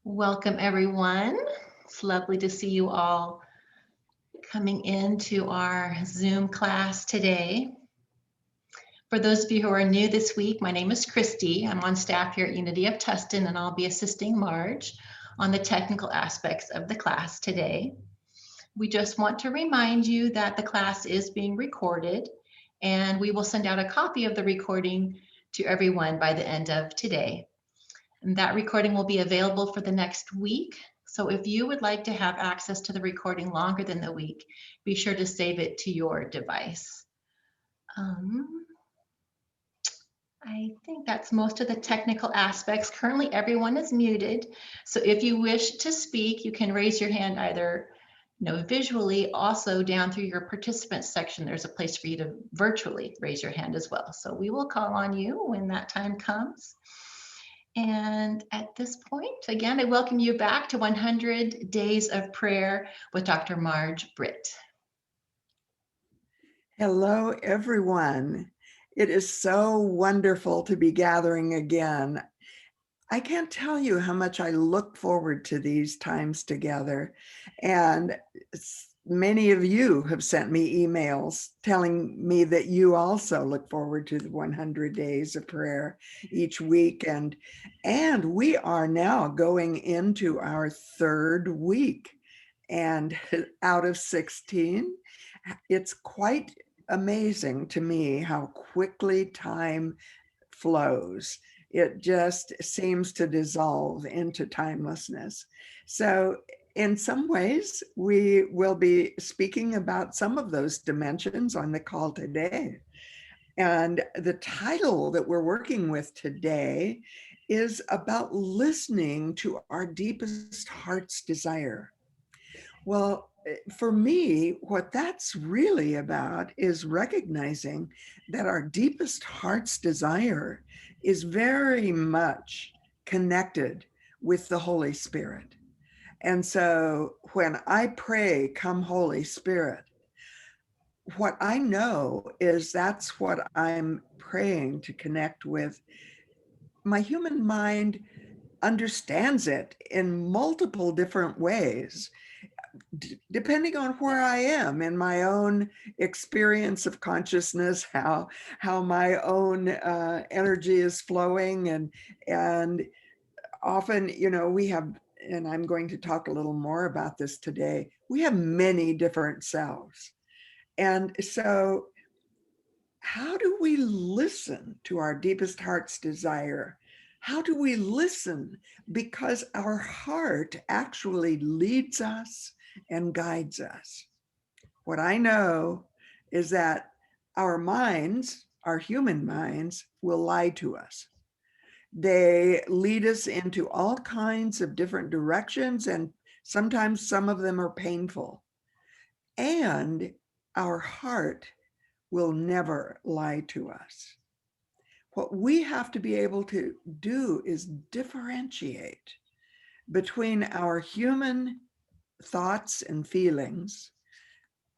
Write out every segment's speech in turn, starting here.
Welcome, everyone. It's lovely to see you all coming into our Zoom class today. For those of you who are new this week, my name is Christy. I'm on staff here at Unity of Tustin, and I'll be assisting Marj on the technical aspects of the class today. We just want to remind you that the class is being recorded, and we will send out a copy of the recording to everyone by the end of today. And that recording will be available for the next week. So if you would like to have access to the recording longer than the week, be sure to save it to your device. I think that's most of the technical aspects. Currently, everyone is muted. So if you wish to speak, you can raise your hand either visually, also down through your participants section. There's a place for you to virtually raise your hand as well. So we will call on you when that time comes. And at this point, again, I welcome you back to 100 Days of Prayer with Dr. Marj Britt. Hello, everyone. It is so wonderful to be gathering again. I can't tell you how much I look forward to these times together. And many of you have sent me emails telling me that you also look forward to the 100 days of prayer each week. And we are now going into our third week. And out of 16, it's quite amazing to me how quickly time flows. It just seems to dissolve into timelessness. So in some ways, we will be speaking about some of those dimensions on the call today. And the title that we're working with today is about listening to our deepest heart's desire. Well, for me, what that's really about is recognizing that our deepest heart's desire is very much connected with the Holy Spirit. And so when I pray, "Come, Holy Spirit," what I know is that's what I'm praying to connect with. My human mind understands it in multiple different ways, depending on where I am in my own experience of consciousness, how my own energy is flowing, and often, we have, and I'm going to talk a little more about this today. We have many different selves, and so how do we listen to our deepest heart's desire? How do we listen? Because our heart actually leads us and guides us. What I know is that our minds, our human minds, will lie to us. They lead us into all kinds of different directions, and sometimes some of them are painful. And our heart will never lie to us. What we have to be able to do is differentiate between our human thoughts and feelings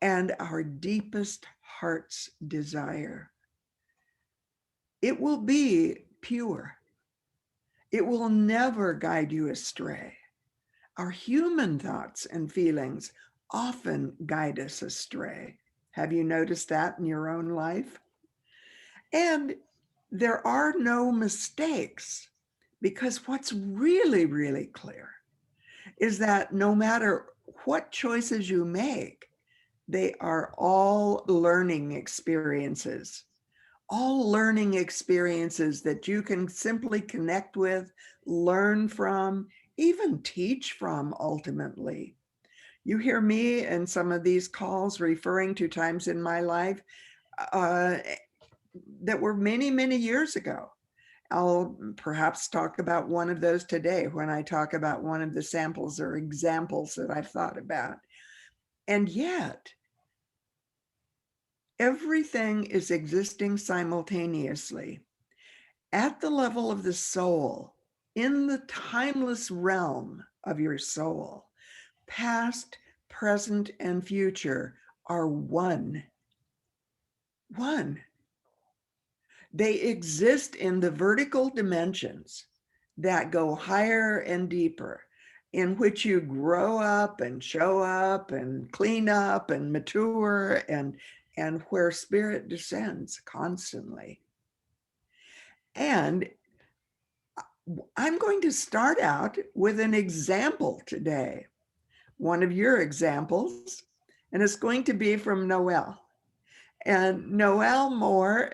and our deepest heart's desire. It will be pure. It will never guide you astray. Our human thoughts and feelings often guide us astray. Have you noticed that in your own life? And there are no mistakes, because what's really, really clear is that no matter what choices you make, they are all learning experiences that you can simply connect with, learn from, even teach from ultimately. You hear me in some of these calls referring to times in my life uh, that were many, many years ago. I'll perhaps talk about one of those today when I talk about one of the samples or examples that I've thought about. And yet, everything is existing simultaneously at the level of the soul, in the timeless realm of your soul. Past, present, and future are one. One. They exist in the vertical dimensions that go higher and deeper. in which you grow up and show up and clean up and mature, and where spirit descends constantly. And I'm going to start out with an example today, one of your examples, and it's going to be from Noelle. And Noelle Moore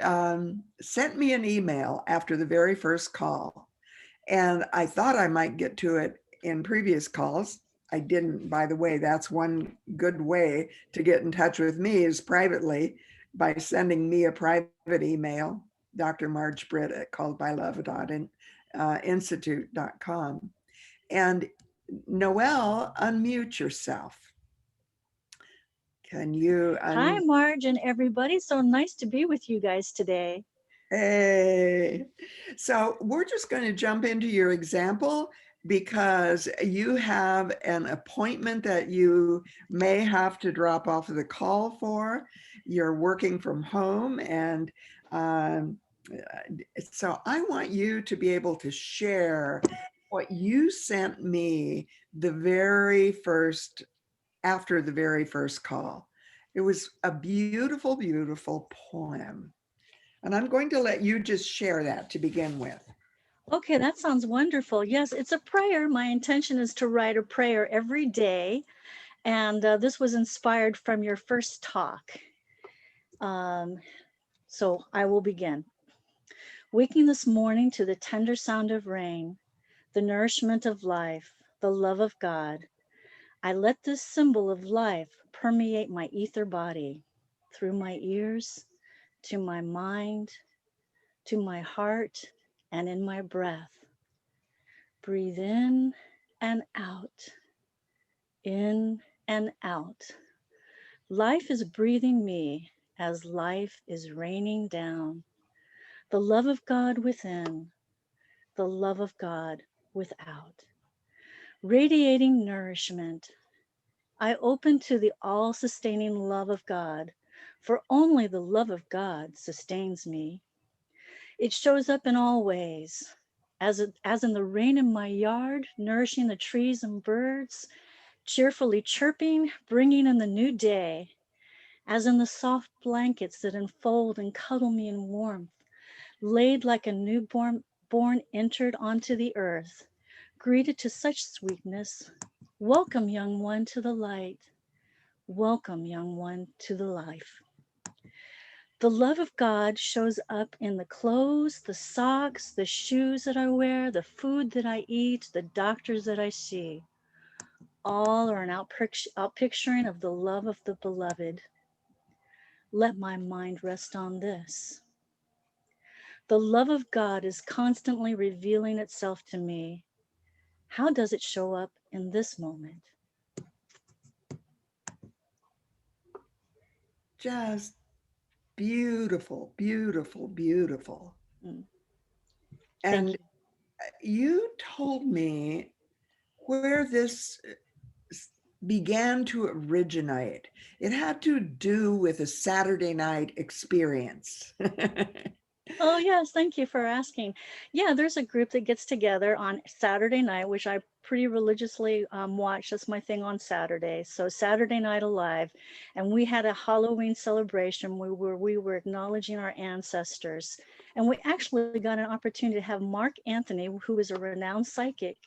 sent me an email after the very first call. And I thought I might get to it in previous calls. I didn't, by the way. That's one good way to get in touch with me is privately by sending me a private email, Dr. Marj Britt at calledbylove.institute.com. And Noelle, unmute yourself. Can you Hi, Marj and everybody. So nice to be with you guys today. Hey, so we're just going to jump into your example because you have an appointment that you may have to drop off of the call for. You're working from home, and so I want you to be able to share what you sent me after the very first call. It was a beautiful, beautiful poem. And I'm going to let you just share that to begin with. Okay, that sounds wonderful. Yes, it's a prayer. My intention is to write a prayer every day. And this was inspired from your first talk. So I will begin. Waking this morning to the tender sound of rain, the nourishment of life, the love of God, I let this symbol of life permeate my ether body through my ears, to my mind, to my heart, and in my breath. Breathe in and out, in and out. Life is breathing me as life is raining down. The love of God within, the love of God without. Radiating nourishment. I open to the all sustaining love of God, for only the love of God sustains me. It shows up in all ways, as in the rain in my yard, nourishing the trees and birds, cheerfully chirping, bringing in the new day, as in the soft blankets that enfold and cuddle me in warmth, laid like a newborn born entered onto the earth, greeted to such sweetness. Welcome, young one, to the light. Welcome, young one, to the life. The love of God shows up in the clothes, the socks, the shoes that I wear, the food that I eat, the doctors that I see. All are an outpicturing of the love of the beloved. Let my mind rest on this. The love of God is constantly revealing itself to me. How does it show up in this moment? Just beautiful, beautiful, beautiful. Mm. And Thank you told me where this began to originate. It had to do with a Saturday night experience. Oh, yes. Thank you for asking. Yeah, there's a group that gets together on Saturday night, which I pretty religiously watch. That's my thing on Saturday. So Saturday Night Alive. And we had a Halloween celebration where we were acknowledging our ancestors. And we actually got an opportunity to have Mark Anthony, who is a renowned psychic,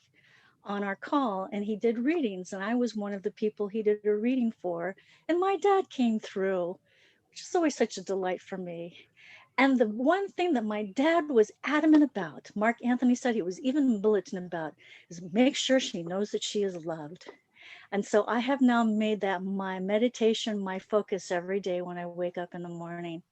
on our call, and he did readings. And I was one of the people he did a reading for. And my dad came through, which is always such a delight for me. And the one thing that my dad was adamant about, Mark Anthony said he was even militant about, is make sure she knows that she is loved. And so I have now made that my meditation, my focus every day when I wake up in the morning,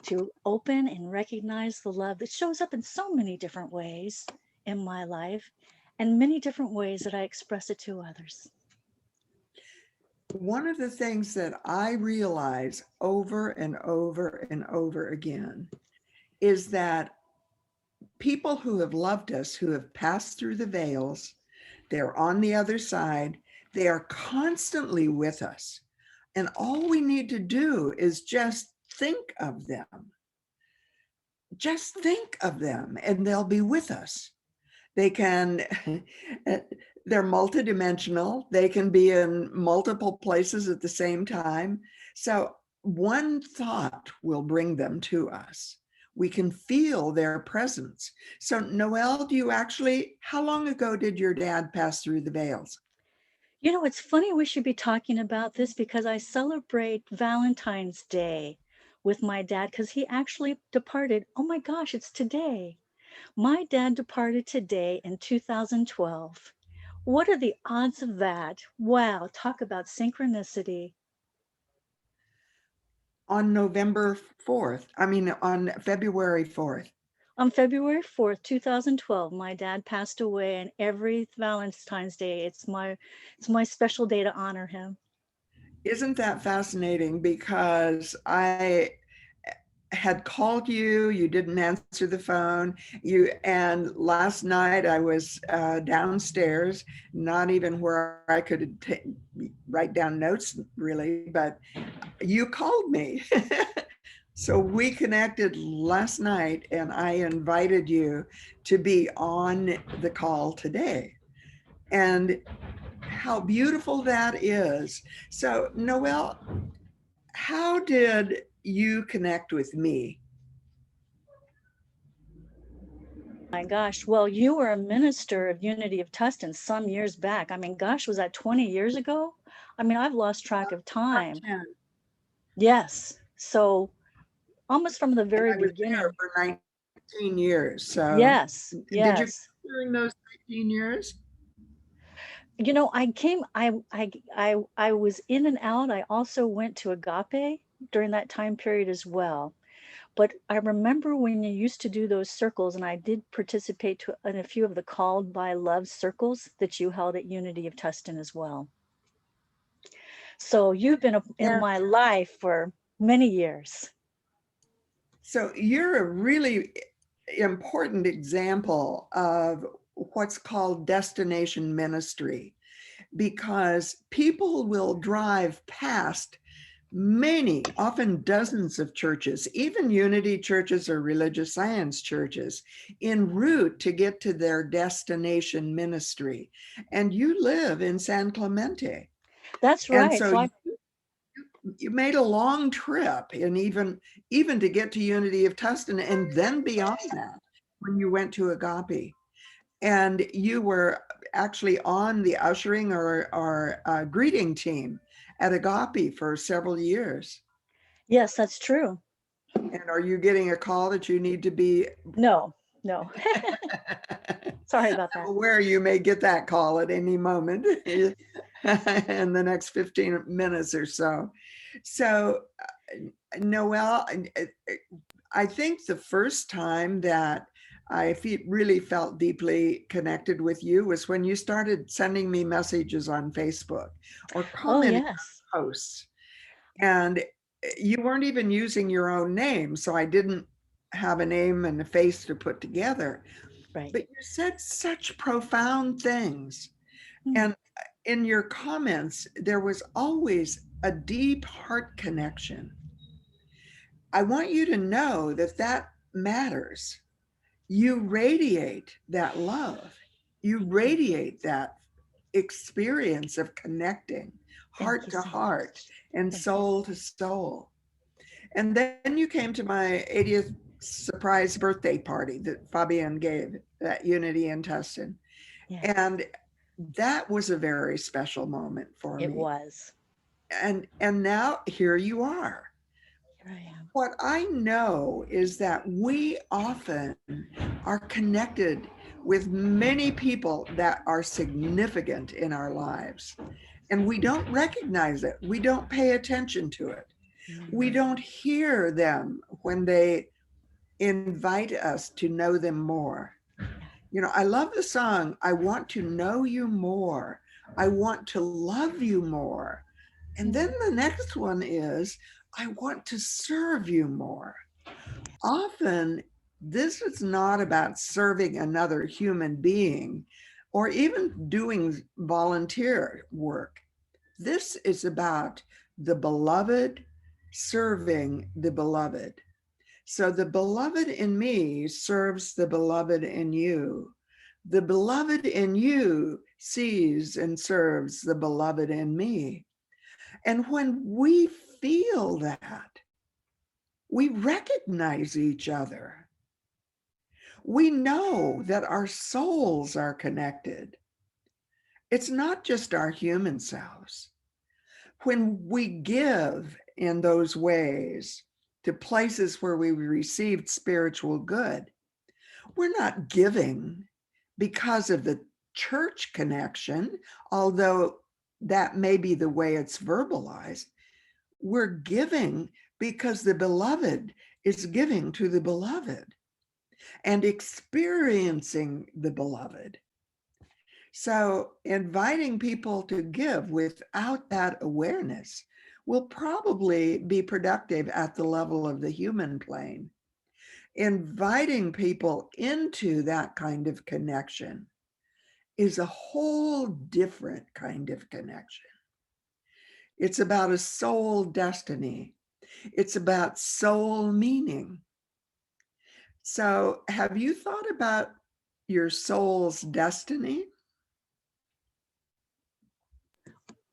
to open and recognize the love that shows up in so many different ways in my life and many different ways that I express it to others. One of the things that I realize over and over and over again is that people who have loved us, who have passed through the veils, they're on the other side, they are constantly with us. And all we need to do is just think of them. Just think of them, and they'll be with us. They can, They're multidimensional. They can be in multiple places at the same time. So one thought will bring them to us. We can feel their presence. So Noelle, how long ago did your dad pass through the veils? You know, it's funny we should be talking about this because I celebrate Valentine's Day with my dad because he actually departed. Oh my gosh, it's today. My dad departed today in 2012. What are the odds of that? Wow, talk about synchronicity. On on February 4th. On February 4th, 2012, my dad passed away, and every Valentine's Day, it's my special day to honor him. Isn't that fascinating? Because I had called you, you didn't answer the phone. And last night I was downstairs, not even where I could write down notes really, but you called me. So we connected last night and I invited you to be on the call today. And how beautiful that is. So Noelle, how did you connect with me? My gosh, well, you were a minister of Unity of Tustin some years back. I mean, gosh, was that 20 years ago? I mean, I've lost track of time. Yes. So almost from the And very I was there beginning. for 19 years. So Yes, did you yes. during those 19 years? You know, I was in and out. I also went to Agape during that time period as well. But I remember when you used to do those circles, and I did participate in a few of the Called by Love circles that you held at Unity of Tustin as well. So you've been in Yeah. my life for many years. So you're a really important example of what's called destination ministry, because people will drive past many, often dozens of churches, even unity churches or religious science churches, en route to get to their destination ministry. And you live in San Clemente. That's And right. so So you made a long trip, and even to get to Unity of Tustin, and then beyond that, when you went to Agape. And you were actually on the ushering or greeting team at Agape for several years. yes, that's true. And are you getting a call that you need to be? No, no. Sorry about that. Aware you may get that call at any moment in the next 15 minutes or so. So, Noelle, I think the first time that I really felt deeply connected with you was when you started sending me messages on Facebook or Oh, commenting yes. on posts. And you weren't even using your own name, so I didn't have a name and a face to put together. Right. But you said such profound things. Hmm. And in your comments, there was always a deep heart connection. I want you to know that that matters. You radiate that love. You radiate that experience of connecting Thank heart you to so heart much. and Thank you. soul to soul. And then you came to my 80th surprise birthday party that Fabian gave at Unity in Tustin. Yes, And that was a very special moment for it me. was. And now here you are. Here I am. What I know is that we often are connected with many people that are significant in our lives, and we don't recognize it. We don't pay attention to it. We don't hear them when they invite us to know them more. You know, I love the song, I want to know you more. I want to love you more. And then the next one is, I want to serve you more. Often, this is not about serving another human being or even doing volunteer work. This is about the beloved serving the beloved. So the beloved in me serves the beloved in you. The beloved in you sees and serves the beloved in me. And when we feel that, we recognize each other. We know that our souls are connected. It's not just our human selves. When we give in those ways to places where we received spiritual good, we're not giving because of the church connection, although that may be the way it's verbalized. We're giving because the beloved is giving to the beloved and experiencing the beloved. So inviting people to give without that awareness will probably be productive at the level of the human plane. Inviting people into that kind of connection is a whole different kind of connection. It's about a soul destiny. It's about soul meaning. So have you thought about your soul's destiny?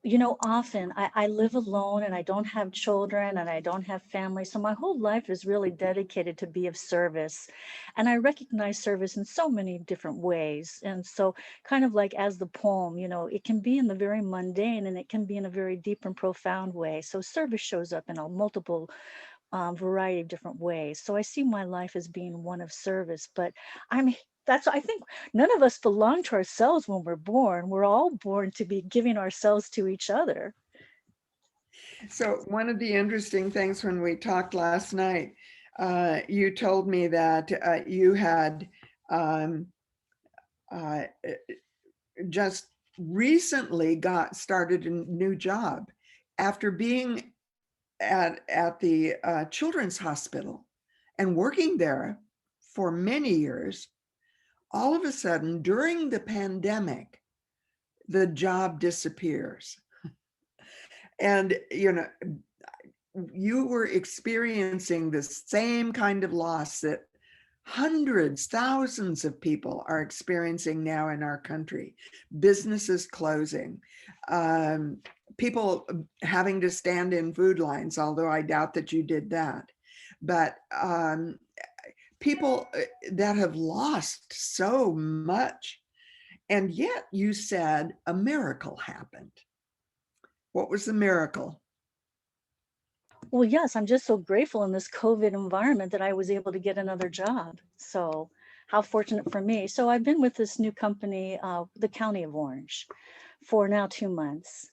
You know, often I live alone and I don't have children and I don't have family. So my whole life is really dedicated to be of service. And I recognize service in so many different ways. And so kind of like as the poem, you know, it can be in the very mundane and it can be in a very deep and profound way. So service shows up in a multiple variety of different ways. So I see my life as being one of service, but I'm I think none of us belong to ourselves when we're born. We're all born to be giving ourselves to each other. So one of the interesting things when we talked last night, you told me that you had uh, just recently got started a new job after being at the children's hospital and working there for many years. All of a sudden, during the pandemic, the job disappears. And, you know, you were experiencing the same kind of loss that hundreds, thousands of people are experiencing now in our country. Businesses closing, people having to stand in food lines, although I doubt that you did that. But people that have lost so much. And yet you said a miracle happened. What was the miracle? Well, yes, I'm just so grateful in this COVID environment that I was able to get another job. So how fortunate for me. So I've been with this new company, the County of Orange, for now 2 months.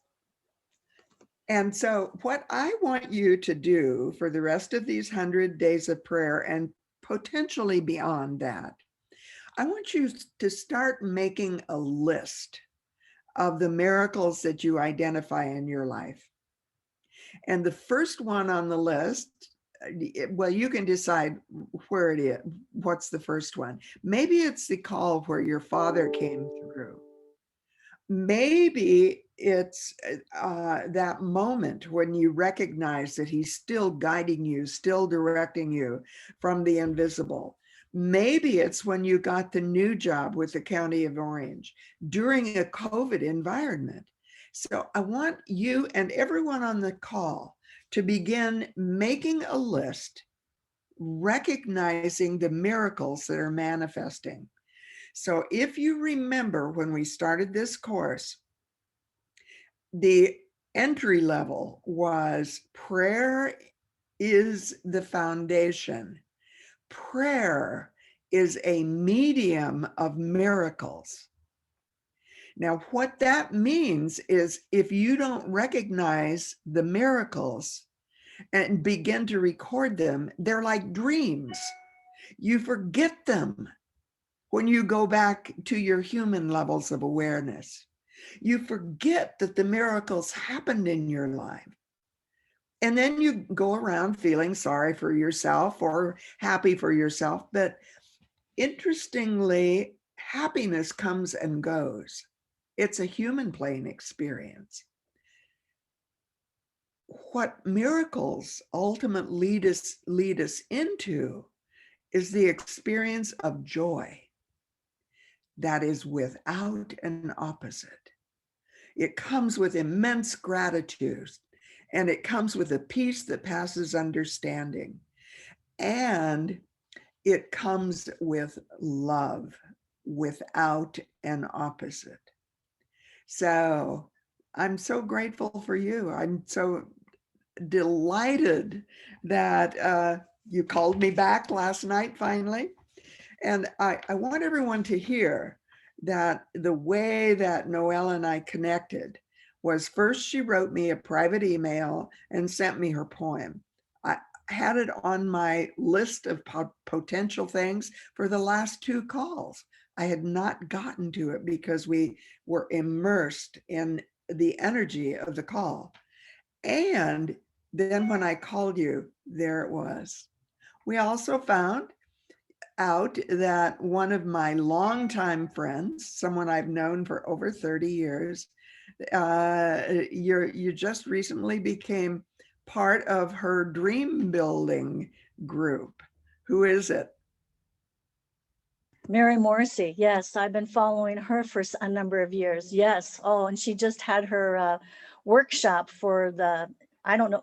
And so what I want you to do for the rest of these 100 days of prayer and potentially beyond that, I want you to start making a list of the miracles that you identify in your life. And the first one on the list, well, you can decide where it is. What's the first one? Maybe it's the call where your father came through. Maybe it's that moment when you recognize that he's still guiding you, still directing you from the invisible. Maybe it's when you got the new job with the County of Orange during a COVID environment. So I want you and everyone on the call to begin making a list, recognizing the miracles that are manifesting. So if you remember when we started this course, the entry level was prayer is the foundation. Prayer is a medium of miracles. Now, what that means is if you don't recognize the miracles and begin to record them, they're like dreams. You forget them when you go back to your human levels of awareness. You forget that the miracles happened in your life. And then you go around feeling sorry for yourself or happy for yourself. But interestingly, happiness comes and goes. It's a human plane experience. What miracles ultimately lead us into is the experience of joy. that is without an opposite. It comes with immense gratitude, and it comes with a peace that passes understanding. And it comes with love without an opposite. So I'm so grateful for you. I'm so delighted that you called me back last night finally. And I want everyone to hear that the way that Noelle and I connected was, first she wrote me a private email and sent me her poem. I had it on my list of potential things for the last 2 calls. I had not gotten to it because we were immersed in the energy of the call. And then when I called you, there it was. We also found out that one of my longtime friends, someone I've known for over 30 years, you just recently became part of her dream building group. Who is it? Mary Morrissey. Yes, I've been following her for a number of years. Yes. Oh, and she just had her workshop for I don't know,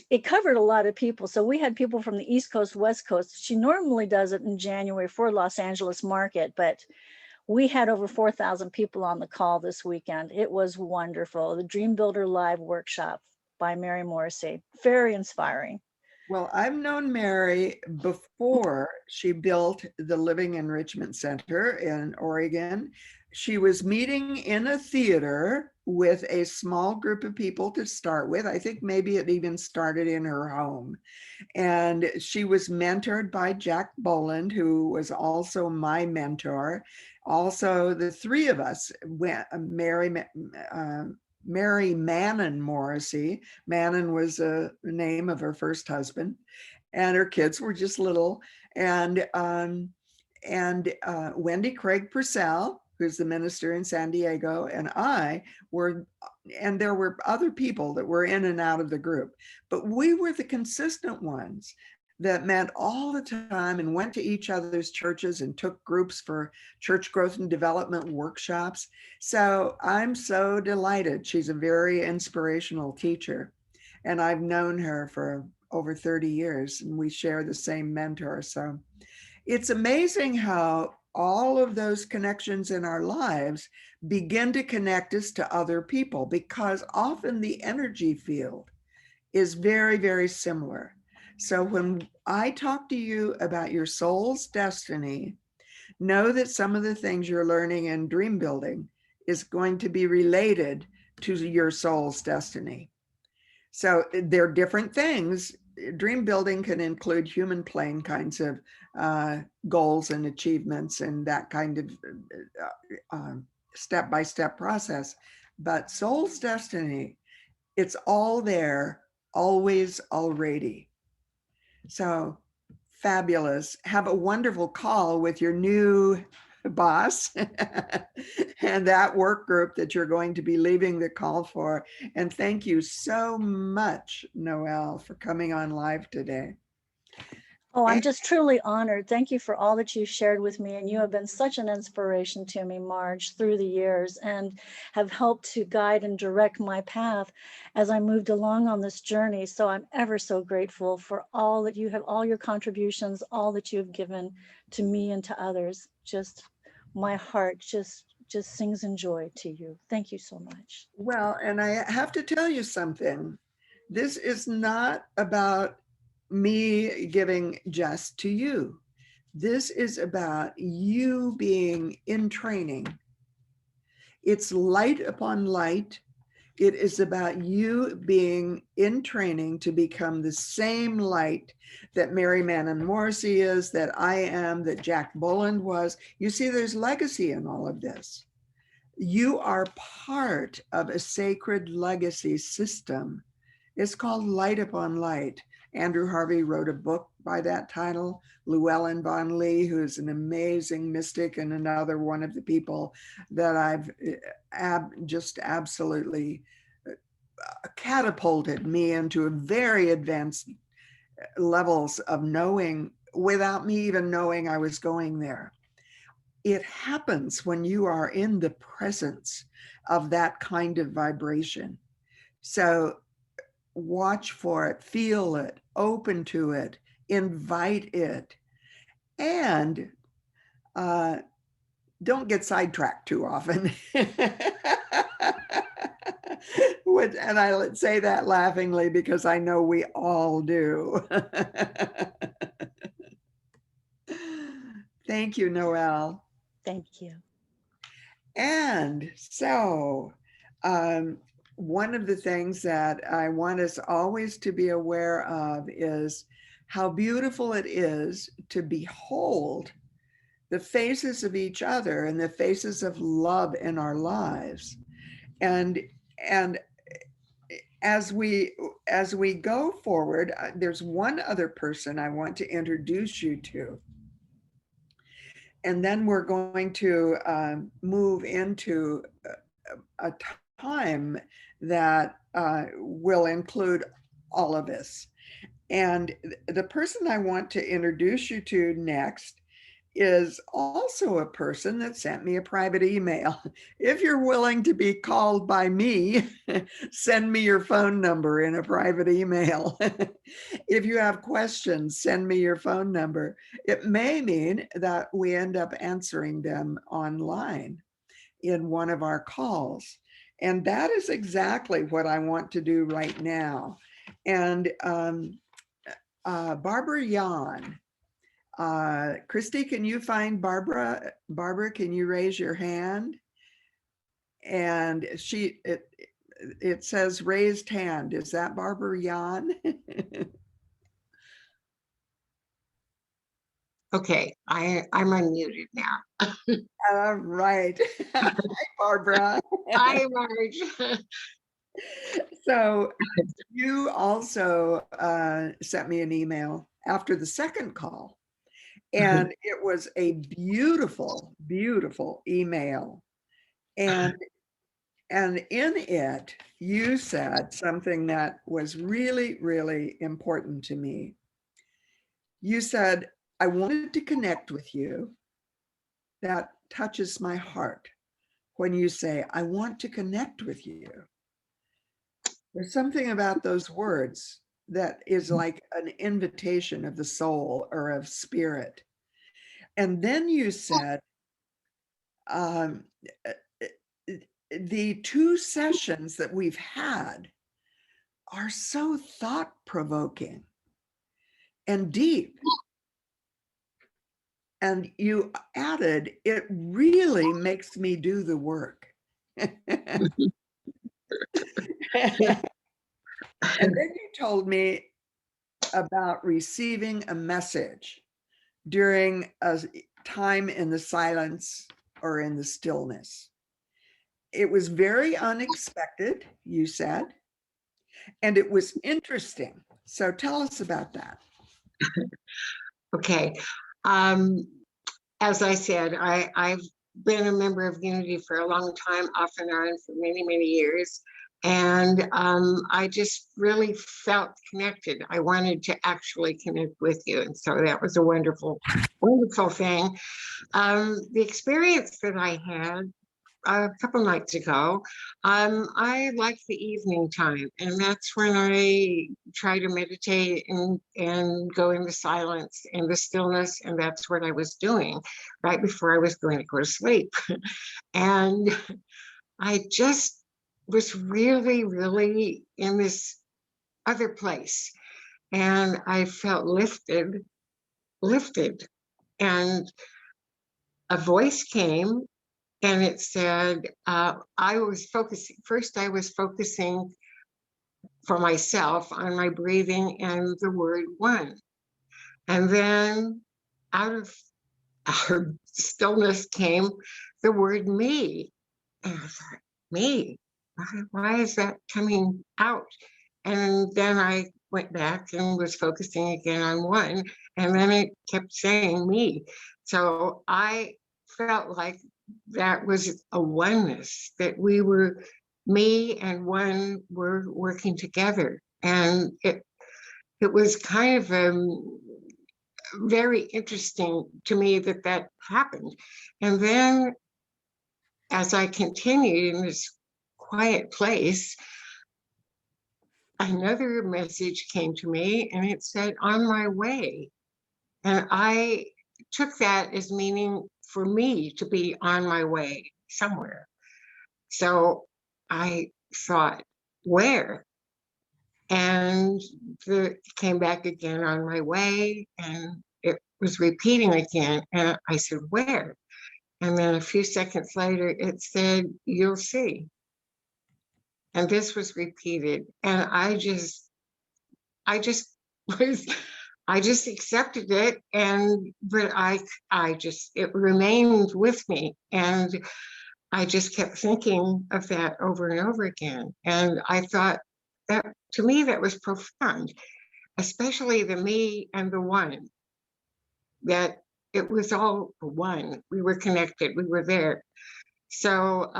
it covered a lot of people. So we had people from the East Coast, West Coast. She normally does it in January for Los Angeles market, but we had over 4,000 people on the call this weekend. It was wonderful. The Dream Builder Live workshop by Mary Morrissey. Very inspiring. Well, I've known Mary before she built the Living Enrichment Center in Oregon. She was meeting in a theater with a small group of people to start with. I think maybe it even started in her home. And she was mentored by Jack Boland, who was also my mentor. Also, the 3 of us went, Mary Mannon Morrissey. Mannon was the name of her first husband, and her kids were just little. And Wendy Craig Purcell, who's the minister in San Diego, and I were, and there were other people that were in and out of the group, but we were the consistent ones that met all the time and went to each other's churches and took groups for church growth and development workshops. So I'm so delighted. She's a very inspirational teacher, and I've known her for over 30 years, and we share the same mentor. So it's amazing how all of those connections in our lives begin to connect us to other people, because often the energy field is very, very similar. So when I talk to you about your soul's destiny, know that some of the things you're learning in dream building is going to be related to your soul's destiny. So they're different things. Dream building can include human plane kinds of goals and achievements and that kind of step-by-step process. But soul's destiny, it's all there, always, already. So fabulous. Have a wonderful call with your new boss and that work group that you're going to be leaving the call for. And thank you so much, Noelle, for coming on live today. Oh, I'm just truly honored. Thank you for all that you shared with me. And you have been such an inspiration to me, Marj, through the years, and have helped to guide and direct my path as I moved along on this journey. So I'm ever so grateful for all that you have, all your contributions, all that you have given to me and to others. Just my heart just sings in joy to you. Thank you so much. Well, and I have to tell you something. This is not about me giving just to you. This is about you being in training. It's light upon light. It is about you being in training to become the same light that Mary Mannon Morrissey is, that I am, that Jack Boland was. You see, there's legacy in all of this. You are part of a sacred legacy system. It's called Light Upon Light. Andrew Harvey wrote a book by that title. Llewellyn Von Lee, who is an amazing mystic and another one of the people that I've just absolutely catapulted me into a very advanced levels of knowing without me even knowing I was going there. it happens when you are in the presence of that kind of vibration. So watch for it, feel it, open to it, invite it, and don't get sidetracked too often. And I say that laughingly because I know we all do. Thank you, Noelle. Thank you. And so, one of the things that I want us always to be aware of is how beautiful it is to behold the faces of each other and the faces of love in our lives. And as we go forward, there's one other person I want to introduce you to. And then we're going to move into a time that will include all of us. And the person I want to introduce you to next is also a person that sent me a private email. If you're willing to be called by me, send me your phone number in a private email. If you have questions, send me your phone number. It may mean that we end up answering them online in one of our calls. And that is exactly what I want to do right now. And Barbara Jan, Christy, can you find Barbara? Barbara, can you raise your hand? And it says raised hand. Is that Barbara Jan? Okay, I'm unmuted now. All right. Hi, Barbara. Hi, Marj. So you also sent me an email after the second call, and it was a beautiful, beautiful email. And in it, you said something that was really, really important to me. You said, I wanted to connect with you. That touches my heart when you say, I want to connect with you. There's something about those words that is like an invitation of the soul or of spirit. And then you said, the two sessions that we've had are so thought-provoking and deep. And you added, it really makes me do the work. And then you told me about receiving a message during a time in the silence or in the stillness. It was very unexpected, you said, and it was interesting. So tell us about that. Okay. As I said, I've been a member of Unity for a long time, off and on for many, many years. And I just really felt connected. I wanted to actually connect with you. And so that was a wonderful, wonderful thing. The experience that I had a couple nights ago, I like the evening time, and that's when I try to meditate and go into silence and the stillness, and that's what I was doing right before I was going to go to sleep. And I just was really, really in this other place, and I felt lifted, and a voice came. And it said, I was focusing for myself on my breathing and the word one. And then out of our stillness came the word me. And I thought, me? Why is that coming out? And then I went back and was focusing again on one. And then it kept saying me. So I felt like that was a oneness, that we were, me and one were working together. And it was kind of very interesting to me that that happened. And then as I continued in this quiet place, another message came to me and it said, on my way. And I took that as meaning for me to be on my way somewhere. So I thought, where? And it came back again, on my way, and it was repeating again. And I said, where? And then a few seconds later, it said, you'll see. And this was repeated. And I just was, I just accepted it. But it remained with me. And I just kept thinking of that over and over again. And I thought that, to me, that was profound, especially the me and the one, that it was all one. We were connected, we were there. So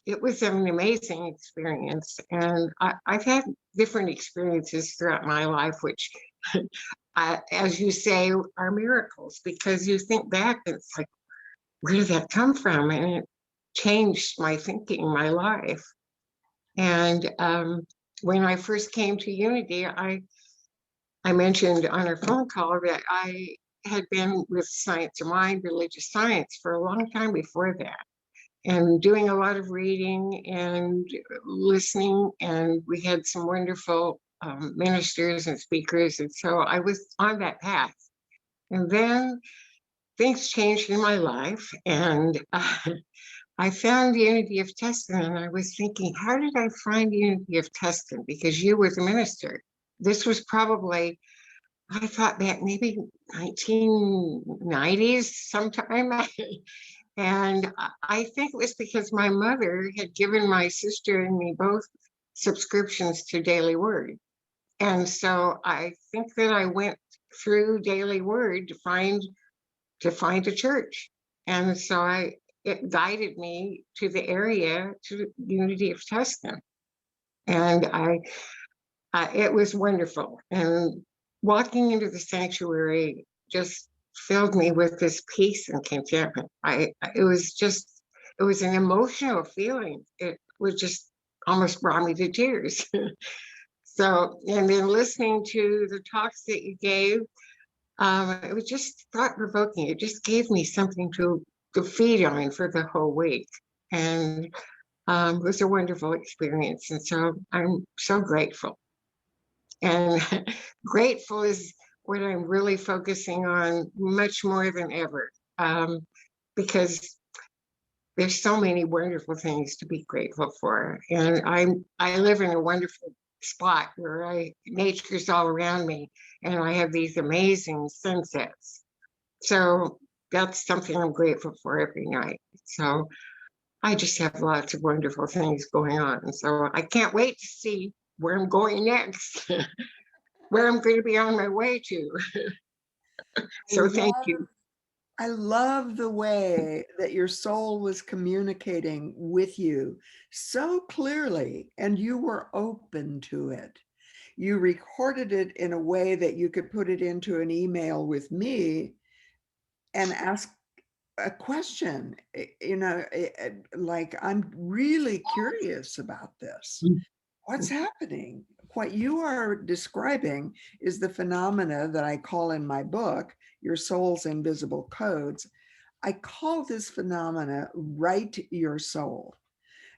it was an amazing experience. And I've had different experiences throughout my life, which, as you say, are miracles, because you think back, it's like, where did that come from? And it changed my thinking, my life. And when I first came to Unity, I mentioned on our phone call that I had been with Science of Mind, religious science, for a long time before that, and doing a lot of reading and listening. And we had some wonderful ministers and speakers. And so I was on that path. And then things changed in my life. And I found Unity of Tustin, and I was thinking, how did I find Unity of Tustin? Because you were the minister. This was probably, I thought back, maybe 1990s sometime. And I think it was because my mother had given my sister and me both subscriptions to Daily Word. And so I think that I went through Daily Word to find a church. And so it guided me to the area, to Unity of Tustin. And it was wonderful. And walking into the sanctuary just filled me with this peace and contentment. It was an emotional feeling. It was just almost brought me to tears. So, and then listening to the talks that you gave, it was just thought provoking. It just gave me something to feed on for the whole week. And it was a wonderful experience. And so I'm so grateful. And grateful is what I'm really focusing on much more than ever, because there's so many wonderful things to be grateful for. And I live in a wonderful spot where nature's all around me, and I have these amazing sunsets. So that's something I'm grateful for every night. So I just have lots of wonderful things going on. And so I can't wait to see where I'm going next, where I'm going to be on my way to. So thank you. I love the way that your soul was communicating with you so clearly, and you were open to it. You recorded it in a way that you could put it into an email with me and ask a question, like, I'm really curious about this. What's happening? What you are describing is the phenomena that I call in my book, Your Soul's Invisible Codes. I call this phenomena write your soul.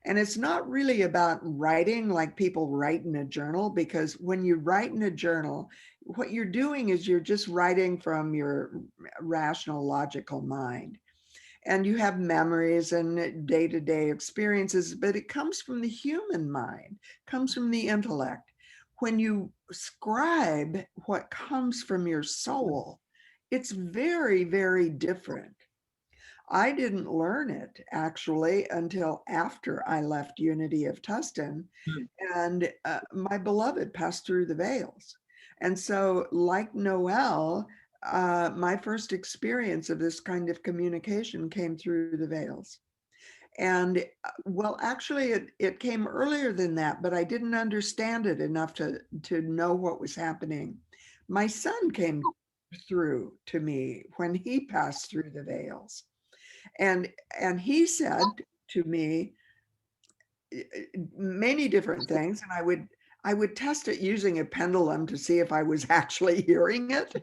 And it's not really about writing like people write in a journal, because when you write in a journal, what you're doing is you're just writing from your rational, logical mind. And you have memories and day-to-day experiences, but it comes from the human mind, comes from the intellect. When you scribe what comes from your soul, it's very, very different. I didn't learn it actually until after I left Unity of Tustin, and my beloved passed through the veils. And so, like Noel, my first experience of this kind of communication came through the veils. And well, actually, it came earlier than that, but I didn't understand it enough to know what was happening. My son came through to me when he passed through the veils. And he said to me many different things, and I would test it using a pendulum to see if I was actually hearing it.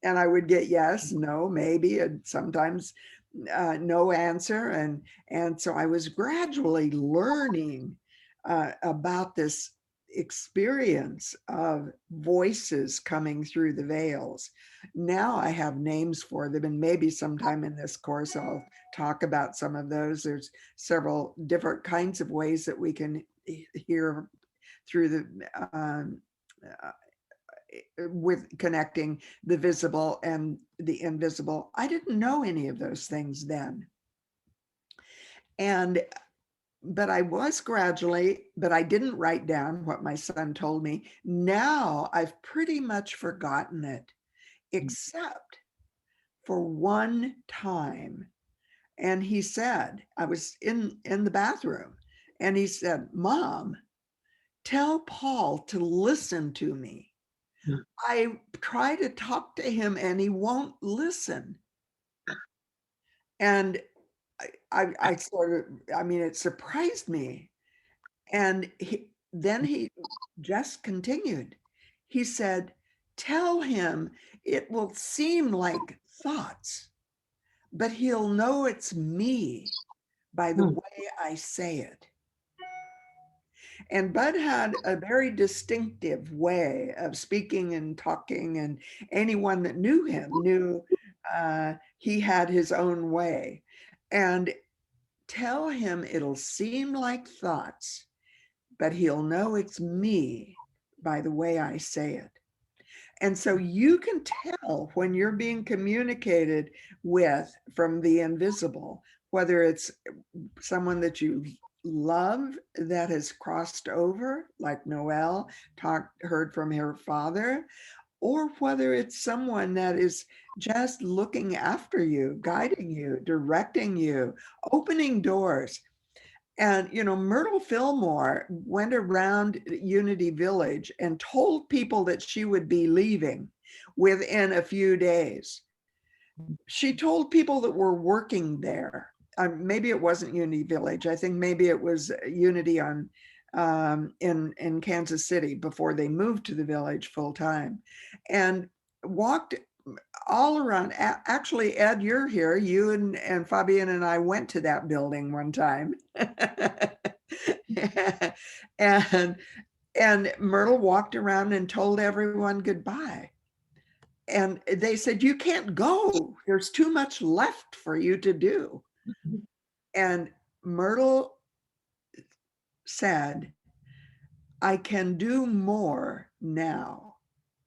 And I would get yes, no, maybe, and sometimes no answer. And so I was gradually learning about this experience of voices coming through the veils. Now I have names for them, and maybe sometime in this course I'll talk about some of those. There's several different kinds of ways that we can hear through the with connecting the visible and the invisible. I didn't know any of those things then. But I was gradually, but I didn't write down what my son told me. Now I've pretty much forgotten it, except for one time. And he said, I was in the bathroom, and he said, "Mom, tell Paul to listen to me. I try to talk to him and he won't listen." And I sort of, I mean, it surprised me. And then he just continued. He said, "Tell him it will seem like thoughts, but he'll know it's me by the way I say it." And Bud had a very distinctive way of speaking and talking, and anyone that knew him knew he had his own way. And tell him it'll seem like thoughts, but he'll know it's me by the way I say it. And so you can tell when you're being communicated with from the invisible, whether it's someone that you love that has crossed over, like Noelle heard from her father, or whether it's someone that is just looking after you, guiding you, directing you, opening doors. And, you know, Myrtle Fillmore went around Unity Village and told people that she would be leaving within a few days. She told people that were working there. Maybe it wasn't Unity Village. I think maybe it was Unity on in Kansas City before they moved to the village full time, and walked all around. Actually, Ed, you're here. You and Fabian and I went to that building one time. and Myrtle walked around and told everyone goodbye. And they said, "You can't go. There's too much left for you to do." And Myrtle said, "I can do more now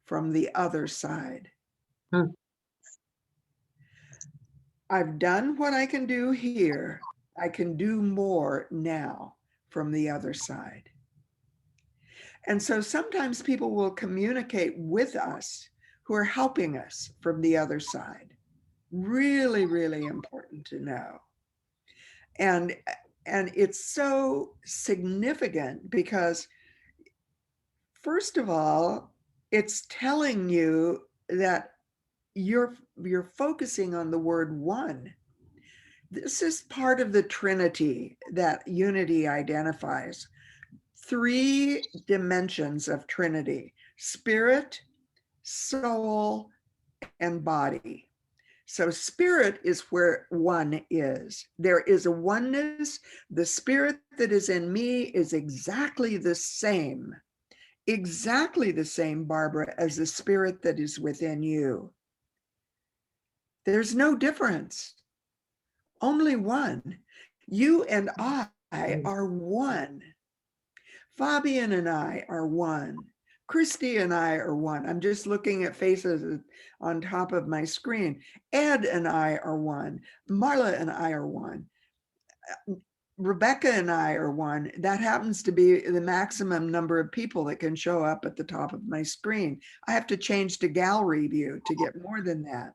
from the other side. I've done what I can do here. I can do more now from the other side." And so sometimes people will communicate with us who are helping us from the other side. Really, really important to know. And it's so significant because, first of all, it's telling you that you're focusing on the word one. This is part of the Trinity that Unity identifies. 3 dimensions of Trinity: spirit, soul, and body. So spirit is where one is. There is a oneness. The spirit that is in me is exactly the same, Barbara, as the spirit that is within you. There's no difference, only one. You and I are one. Fabian and I are one. Christy and I are one. I'm just looking at faces on top of my screen. Ed and I are one. Marla and I are one. Rebecca and I are one. That happens to be the maximum number of people that can show up at the top of my screen. I have to change to gallery view to get more than that.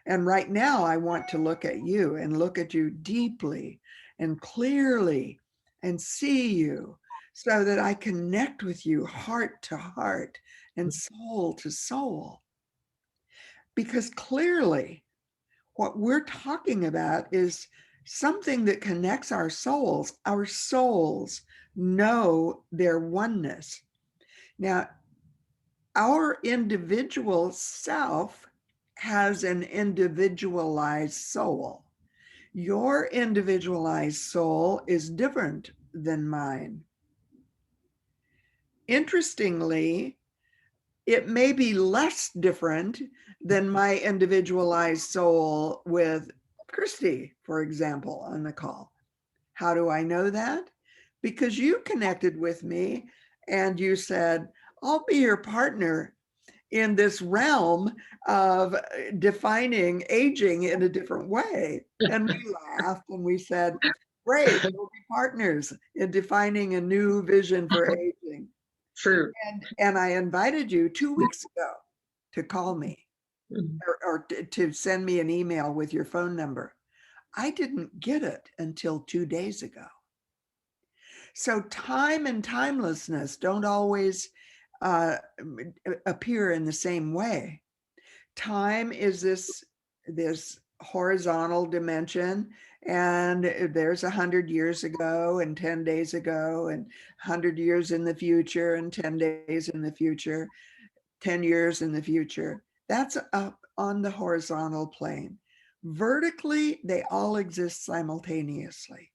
And right now I want to look at you and look at you deeply and clearly and see you, so that I connect with you heart to heart and soul to soul. because clearly what we're talking about is something that connects our souls. Our souls know their oneness. Now, our individual self has an individualized soul. Your individualized soul is different than mine. Interestingly, it may be less different than my individualized soul with Christy, for example, on the call. How do I know that? Because you connected with me and you said, I'll be your partner in this realm of defining aging in a different way. And we laughed and we said, great, we'll be partners in defining a new vision for aging. True. And I invited you 2 weeks ago to call me or to send me an email with your phone number. I didn't get it until 2 days ago. So time and timelessness don't always appear in the same way. Time is this horizontal dimension, and there's 100 years ago and 10 days ago and 100 years in the future and 10 days in the future, 10 years in the future. That's up on the horizontal plane. Vertically, they all exist simultaneously.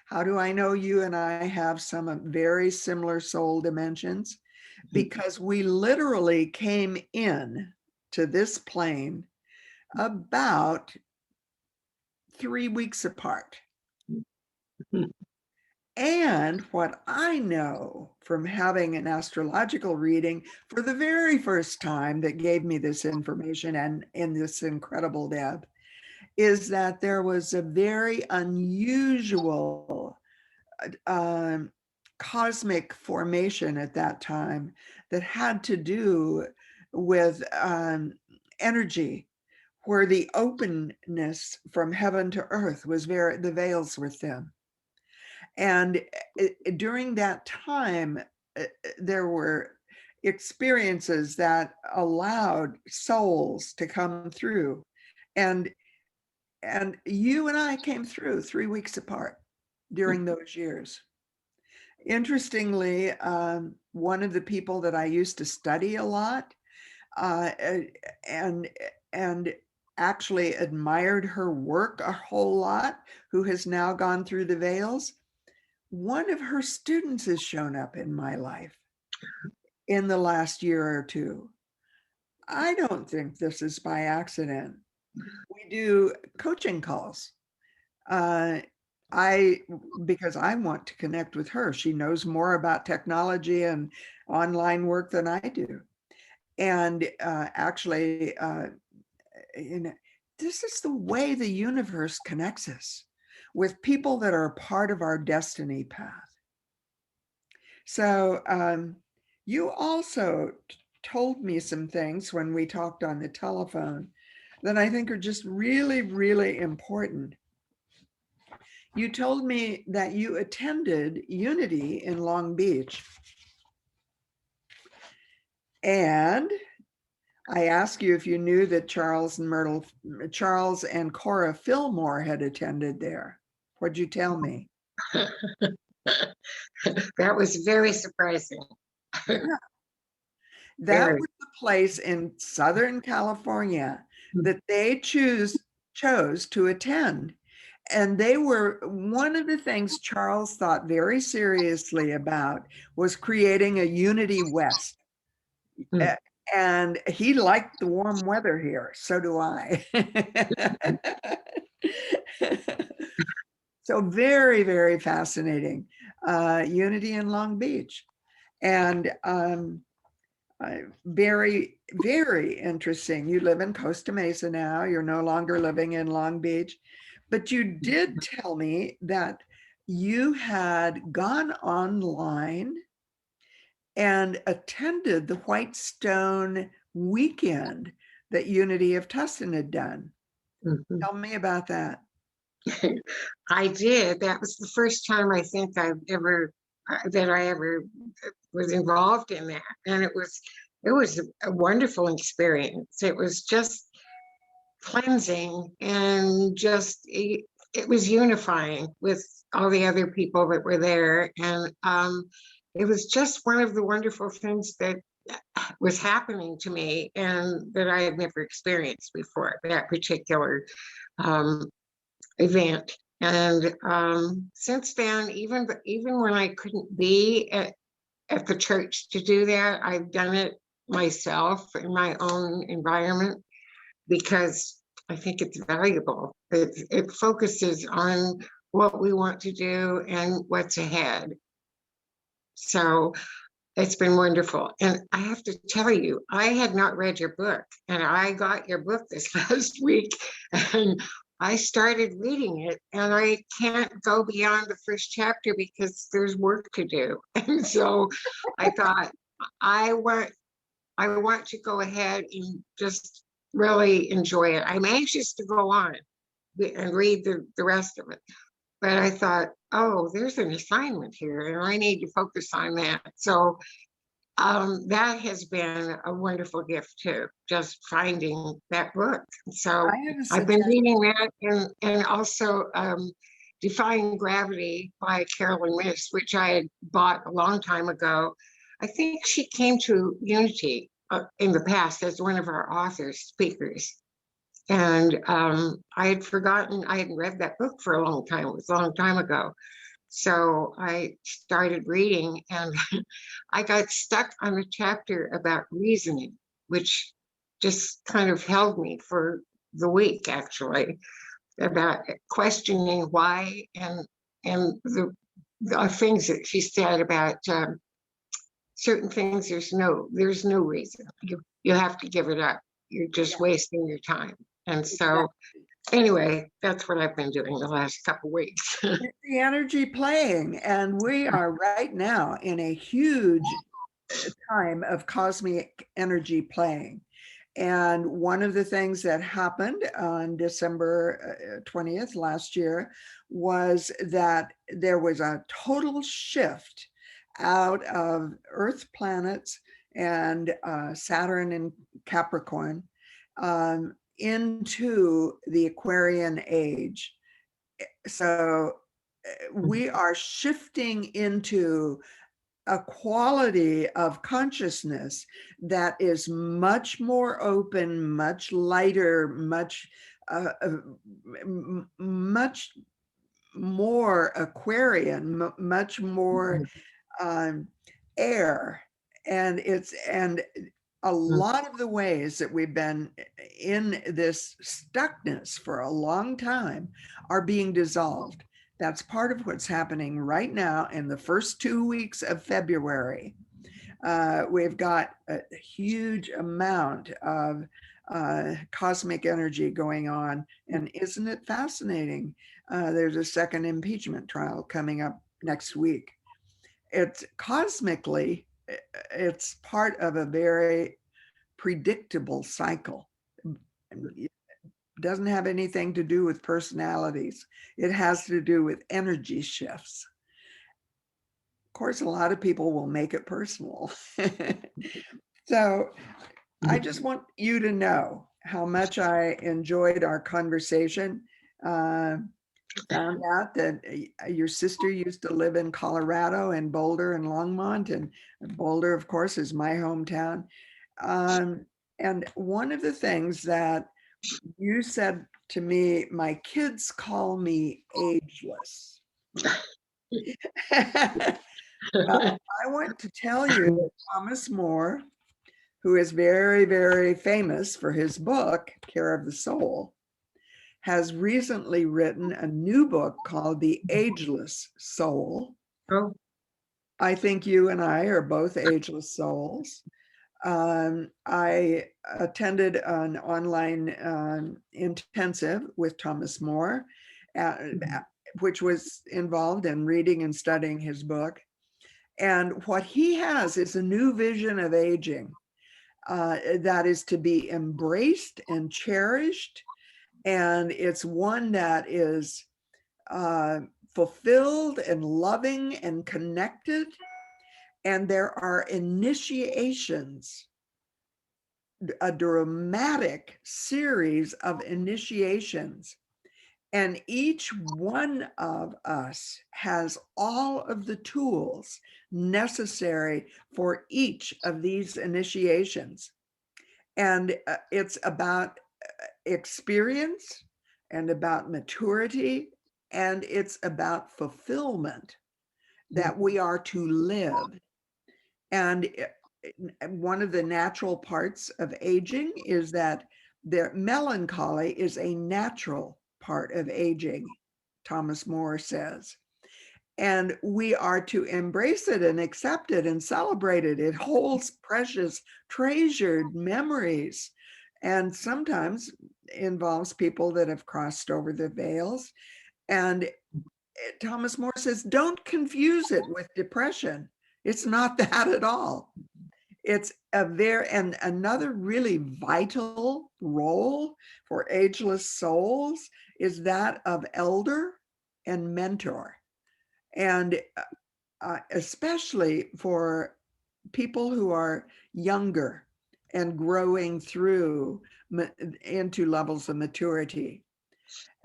How do I know you and I have some very similar soul dimensions? Because we literally came in to this plane about 3 weeks apart. And what I know from having an astrological reading for the very first time that gave me this information and in this incredible depth is that there was a very unusual cosmic formation at that time that had to do with energy, where the openness from heaven to earth was the veils were thin. And during that time, there were experiences that allowed souls to come through. And you and I came through 3 weeks apart during those years. Interestingly, one of the people that I used to study a lot and actually admired her work a whole lot, who has now gone through the veils, one of her students has shown up in my life in the last year or two. I don't think this is by accident. We do coaching calls. Because I want to connect with her. She knows more about technology and online work than I do. And actually, this is the way the universe connects us with people that are part of our destiny path. So you also told me some things when we talked on the telephone that I think are just really, really important. You told me that you attended Unity in Long Beach. And I asked you if you knew that Charles and Cora Fillmore had attended there. What'd you tell me? That was very surprising. That was the place in Southern California that they chose to attend. And they were, one of the things Charles thought very seriously about was creating a Unity West. And he liked the warm weather here. So do I. So very, very fascinating. Unity in Long Beach. And very, very interesting. You live in Costa Mesa now. You're no longer living in Long Beach. But you did tell me that you had gone online and attended the Whitestone weekend that Unity of Tustin had done. Tell me about that. I did. That was the first time I think I ever was involved in that, and it was it was a wonderful experience. It was just cleansing and just it was unifying with all the other people that were there, and it was just one of the wonderful things that was happening to me and that I had never experienced before, that particular um, event. And since then, even when I couldn't be at the church to do that, I've done it myself in my own environment because I think it's valuable. It focuses on what we want to do and what's ahead. So it's been wonderful. And I have to tell you, I had not read your book, and I got your book this last week, and I started reading it, and I can't go beyond the first chapter because there's work to do. And so I thought, I want I want to go ahead and just really enjoy it. I'm anxious to go on and read the rest of it. But I thought, oh, there's an assignment here, and I need to focus on that. So that has been a wonderful gift too, just finding that book. So I have a I've been suggestion. reading that, and also Defying Gravity by Carolyn Myss, which I had bought a long time ago. I think she came to Unity in the past as one of our authors, speakers. And I had forgotten, I hadn't read that book for a long time. It was a long time ago. So I started reading, and I got stuck on a chapter about reasoning, which just kind of held me for the week, actually, about questioning why and the things that she said about certain things. There's no reason. You have to give it up. You're just wasting your time. And so anyway, that's what I've been doing the last couple weeks. It's the energy playing, and we are right now in a huge time of cosmic energy playing. And one of the things that happened on December 20th last year was that there was a total shift out of Earth planets and Saturn and Capricorn into the Aquarian age. So we are shifting into a quality of consciousness that is much more open, much lighter, much more Aquarian, much more air. And a lot of the ways that we've been in this stuckness for a long time are being dissolved. That's part of what's happening right now in the first 2 weeks of February. We've got a huge amount of cosmic energy going on. And isn't it fascinating? There's a second impeachment trial coming up next week. It's cosmically, it's part of a very predictable cycle. It doesn't have anything to do with personalities. It has to do with energy shifts. Of course, a lot of people will make it personal. So I just want you to know how much I enjoyed our conversation. Found out that your sister used to live in Colorado, and Boulder and Longmont, and Boulder, of course, is my hometown. And one of the things that you said to me, my kids call me ageless. But I want to tell you that Thomas More, who is very, very famous for his book, Care of the Soul, has recently written a new book called The Ageless Soul. Oh. I think you and I are both ageless souls. I attended an online intensive with Thomas More, which was involved in reading and studying his book. And what he has is a new vision of aging that is to be embraced and cherished. And it's one that is fulfilled and loving and connected. And there are initiations a dramatic series of initiations. And each one of us has all of the tools necessary for each of these initiations. And it's about experience and about maturity, and it's about fulfillment that we are to live. And one of the natural parts of aging is that the melancholy is a natural part of aging, Thomas More says. And we are to embrace it and accept it and celebrate it. It holds precious, treasured memories, and sometimes involves people that have crossed over the veils. And Thomas More says, don't confuse it with depression. It's not that at all. It's and another really vital role for ageless souls is that of elder and mentor. And especially for people who are younger and growing through into levels of maturity.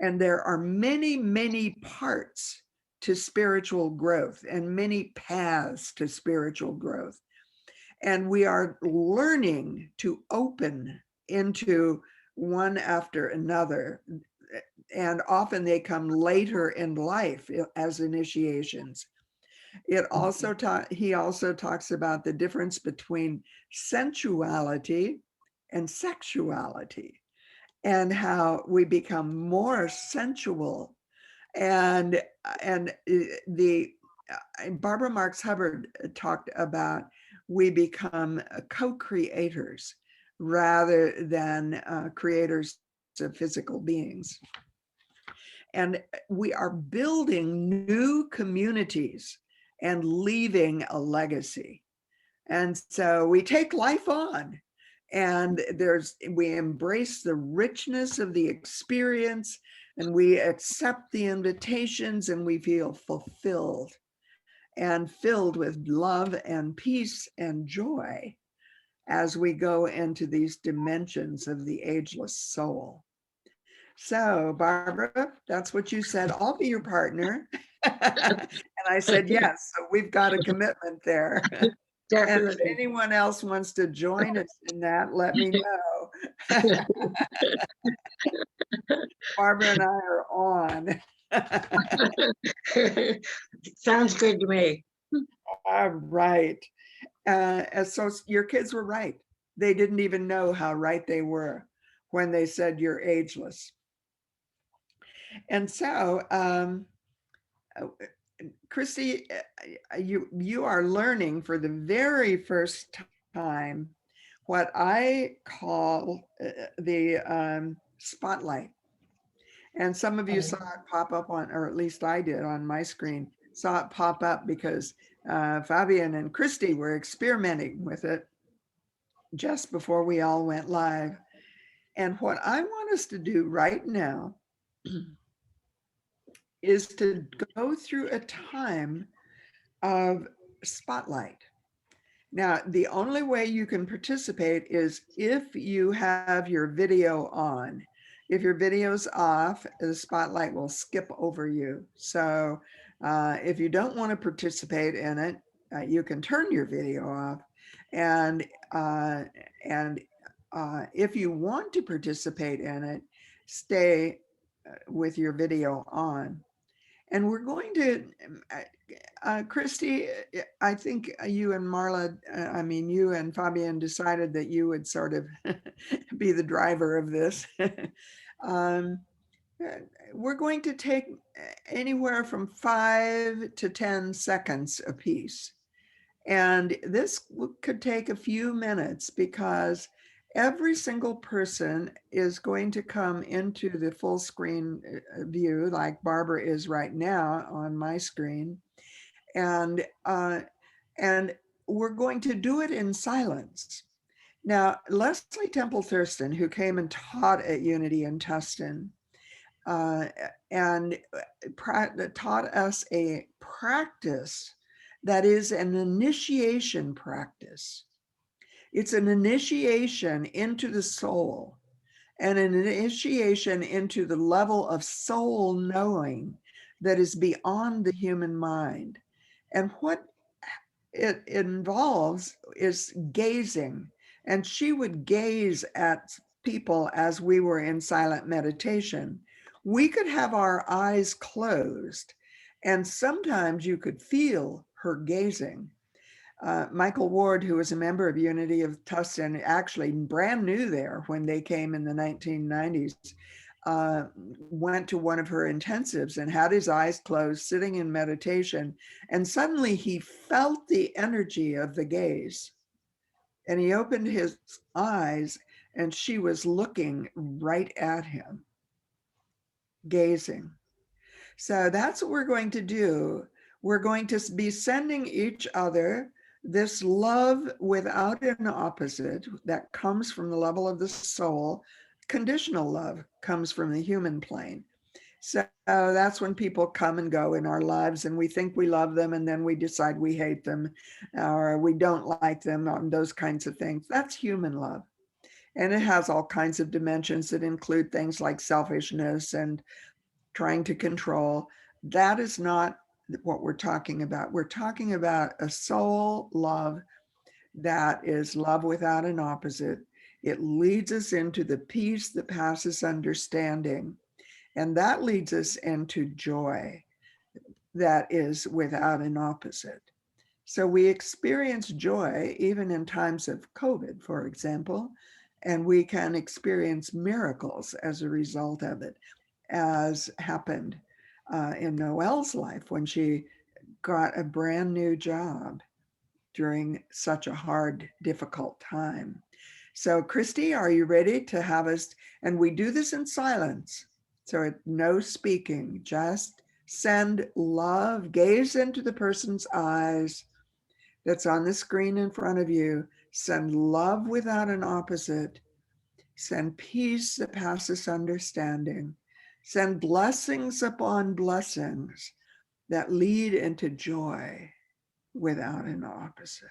And there are many, many parts to spiritual growth and many paths to spiritual growth. And we are learning to open into one after another. And often they come later in life as initiations. It also he also talks about the difference between sensuality and sexuality, and how we become more sensual. And the Barbara Marx Hubbard talked about we become co-creators rather than creators of physical beings. And we are building new communities and leaving a legacy. And so we take life on, and we embrace the richness of the experience, and we accept the invitations, and we feel fulfilled and filled with love and peace and joy as we go into these dimensions of the ageless soul. So, Barbara, that's what you said. I'll be your partner. And I said, yes, so we've got a commitment there. Definitely. And if anyone else wants to join us in that, let me know. Barbara and I are on. Sounds good to me. All right. So your kids were right. They didn't even know how right they were when they said you're ageless. And so, Christy, you are learning for the very first time what I call the spotlight. And some of you saw it pop up on, or at least I did on my screen, saw it pop up because Fabian and Christy were experimenting with it just before we all went live. And what I want us to do right now is to go through a time of spotlight. Now, the only way you can participate is if you have your video on. If your video's off, the spotlight will skip over you. So if you don't want to participate in it, you can turn your video off. And if you want to participate in it, stay with your video on. And we're going to, Christy, I think you and Marla, you and Fabian decided that you would sort of be the driver of this. We're going to take anywhere from 5 to 10 seconds apiece. And this could take a few minutes because every single person is going to come into the full screen view like Barbara is right now on my screen. And we're going to do it in silence. Now, Leslie Temple Thurston, who came and taught at Unity in Tustin, and taught us a practice that is an initiation practice. It's an initiation into the soul and an initiation into the level of soul knowing that is beyond the human mind. And what it involves is gazing. And she would gaze at people as we were in silent meditation. We could have our eyes closed, and sometimes you could feel her gazing. Michael Ward, who was a member of Unity of Tustin, actually brand new there when they came in the 1990s, went to one of her intensives and had his eyes closed, sitting in meditation. And suddenly he felt the energy of the gaze. And he opened his eyes, and she was looking right at him, gazing. So that's what we're going to do. We're going to be sending each other this love without an opposite that comes from the level of the soul. Conditional love comes from the human plane. So that's when people come and go in our lives, and we think we love them, and then we decide we hate them or we don't like them, those kinds of things. That's human love. And it has all kinds of dimensions that include things like selfishness and trying to control. That is not what we're talking about. We're talking about a soul love that is love without an opposite. It leads us into the peace that passes understanding. And that leads us into joy that is without an opposite. So we experience joy even in times of COVID, for example, and we can experience miracles as a result of it, as happened in Noelle's life when she got a brand new job during such a hard, difficult time. So, Christy, are you ready to have us? And we do this in silence. So, no speaking, just send love, gaze into the person's eyes that's on the screen in front of you. Send love without an opposite. Send peace that passes understanding. Send blessings upon blessings that lead into joy without an opposite.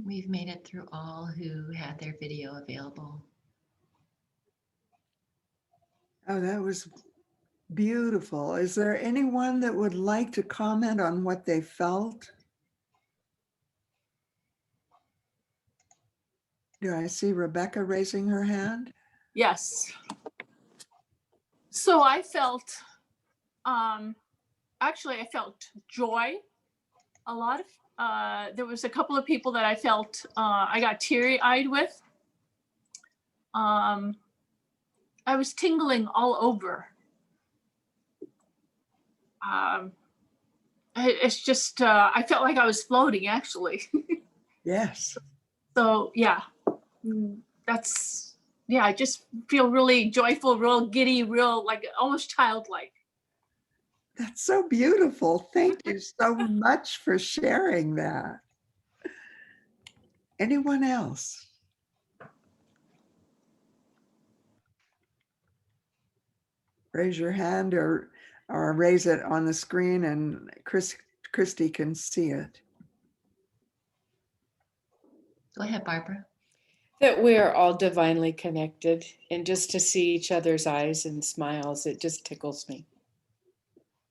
We've made it through all who had their video available. Oh, that was beautiful. Is there anyone that would like to comment on what they felt? Do I see Rebecca raising her hand? Yes. So I felt, actually I felt joy. A lot of, there was a couple of people that I felt, I got teary-eyed with. I was tingling all over. It's just, I felt like I was floating actually. Yes. So yeah, that's, yeah, I just feel really joyful, real giddy, real like almost childlike. That's so beautiful. Thank you so much for sharing that. Anyone else? Raise your hand or raise it on the screen and Christy can see it. Go ahead, Barbara. That we are all divinely connected, and just to see each other's eyes and smiles, it just tickles me.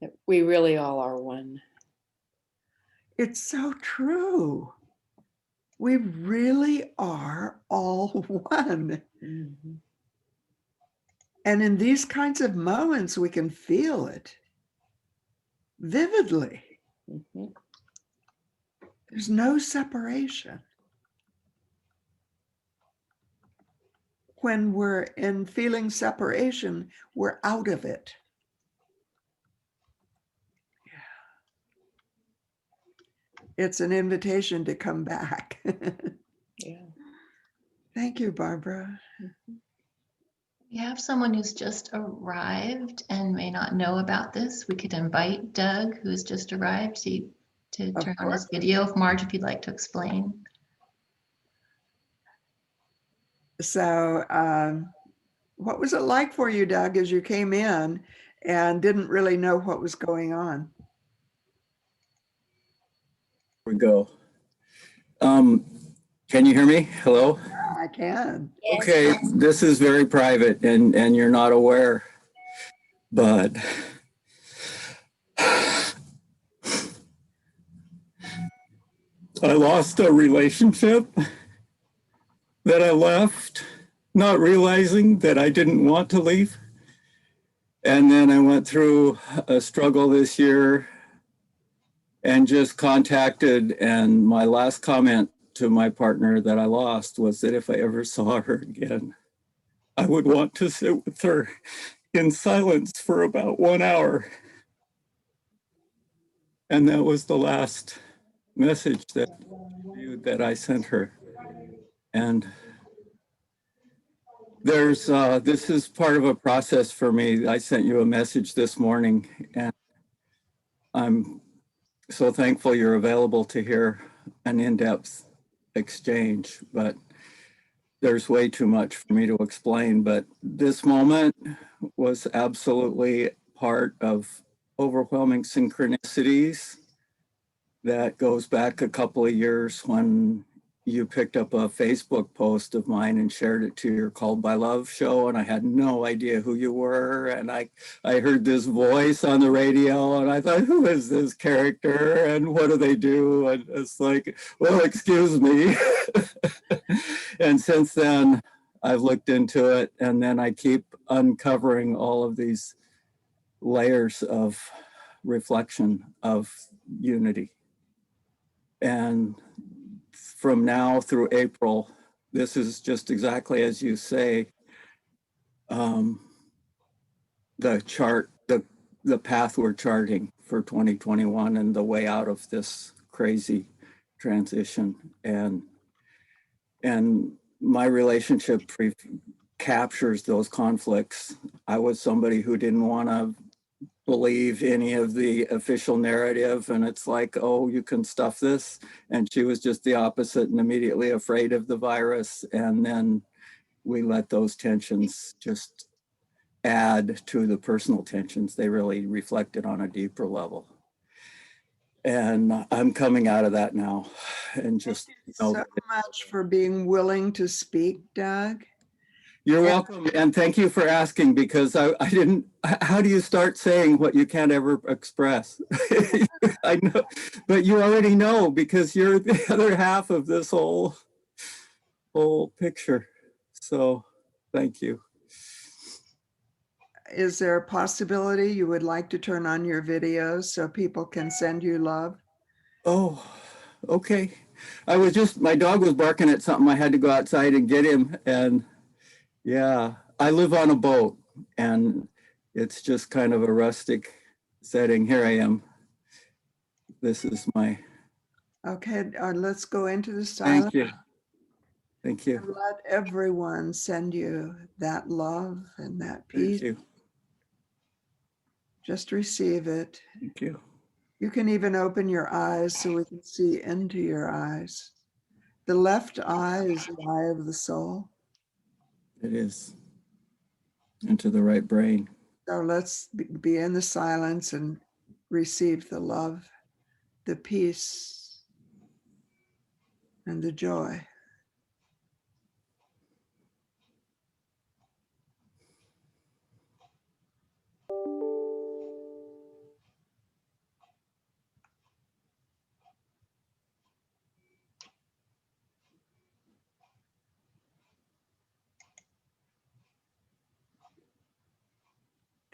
That we really all are one. It's so true. We really are all one. Mm-hmm. And in these kinds of moments, we can feel it vividly. Mm-hmm. There's no separation. When we're in feeling separation, we're out of it. Yeah. It's an invitation to come back. Yeah. Thank you, Barbara. We have someone who's just arrived and may not know about this. We could invite Doug, who has just arrived, to turn on his video. Marj, if you'd like to explain. So what was it like for you, Doug, as you came in and didn't really know what was going on? Here we go. Can you hear me? Hello? I can. Okay, this is very private and you're not aware, but I lost a relationship that I left, not realizing that I didn't want to leave. And then I went through a struggle this year and just contacted, and my last comment to my partner that I lost was that if I ever saw her again, I would want to sit with her in silence for about 1 hour. And that was the last message that I sent her. And there's, this is part of a process for me. I sent you a message this morning, and I'm so thankful you're available to hear an in-depth exchange, but there's way too much for me to explain. But this moment was absolutely part of overwhelming synchronicities that goes back a couple of years when you picked up a Facebook post of mine and shared it to your Called by Love show, and I had no idea who you were. And I heard this voice on the radio, and I thought, who is this character and what do they do? And it's like, well, excuse me. And since then, I've looked into it, and then I keep uncovering all of these layers of reflection of unity. And from now through April, this is just exactly as you say, the chart, the path we're charting for 2021 and the way out of this crazy transition. And my relationship captures those conflicts. I was somebody who didn't want to believe any of the official narrative, and it's like, oh, you can stuff this. And she was just the opposite and immediately afraid of the virus. And then we let those tensions just add to the personal tensions. They really reflected on a deeper level. And I'm coming out of that now. and just So know. much for being willing to speak, Doug. You're And- welcome, and thank you for asking, because I didn't, how do you start saying what you can't ever express? I know, but you already know, because you're the other half of this whole picture. So thank you. Is there a possibility you would like to turn on your videos so people can send you love? Oh, okay. I was just, my dog was barking at something. I had to go outside and get him. And yeah, I live on a boat, and it's just kind of a rustic setting. Here I am. This is my, Okay, let's go into the silence. thank you. Thank you. Let everyone send you that love and that peace. Thank you. Just receive it. Thank you. You can even open your eyes so we can see into your eyes. The left eye is the eye of the soul. It is. Into the right brain. So let's be in the silence and receive the love, the peace, and the joy.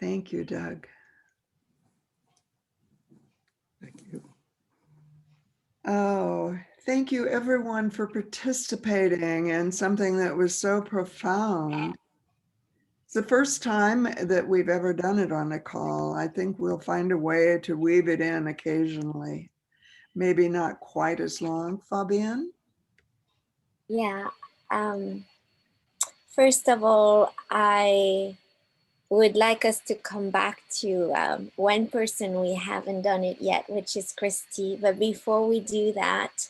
Thank you, Doug. Thank you. Oh, thank you everyone for participating in something that was so profound. It's the first time that we've ever done it on a call. I think we'll find a way to weave it in occasionally. Maybe not quite as long. Fabienne? Yeah. First of all, I would like us to come back to one person we haven't done it yet, which is Christy. But before we do that,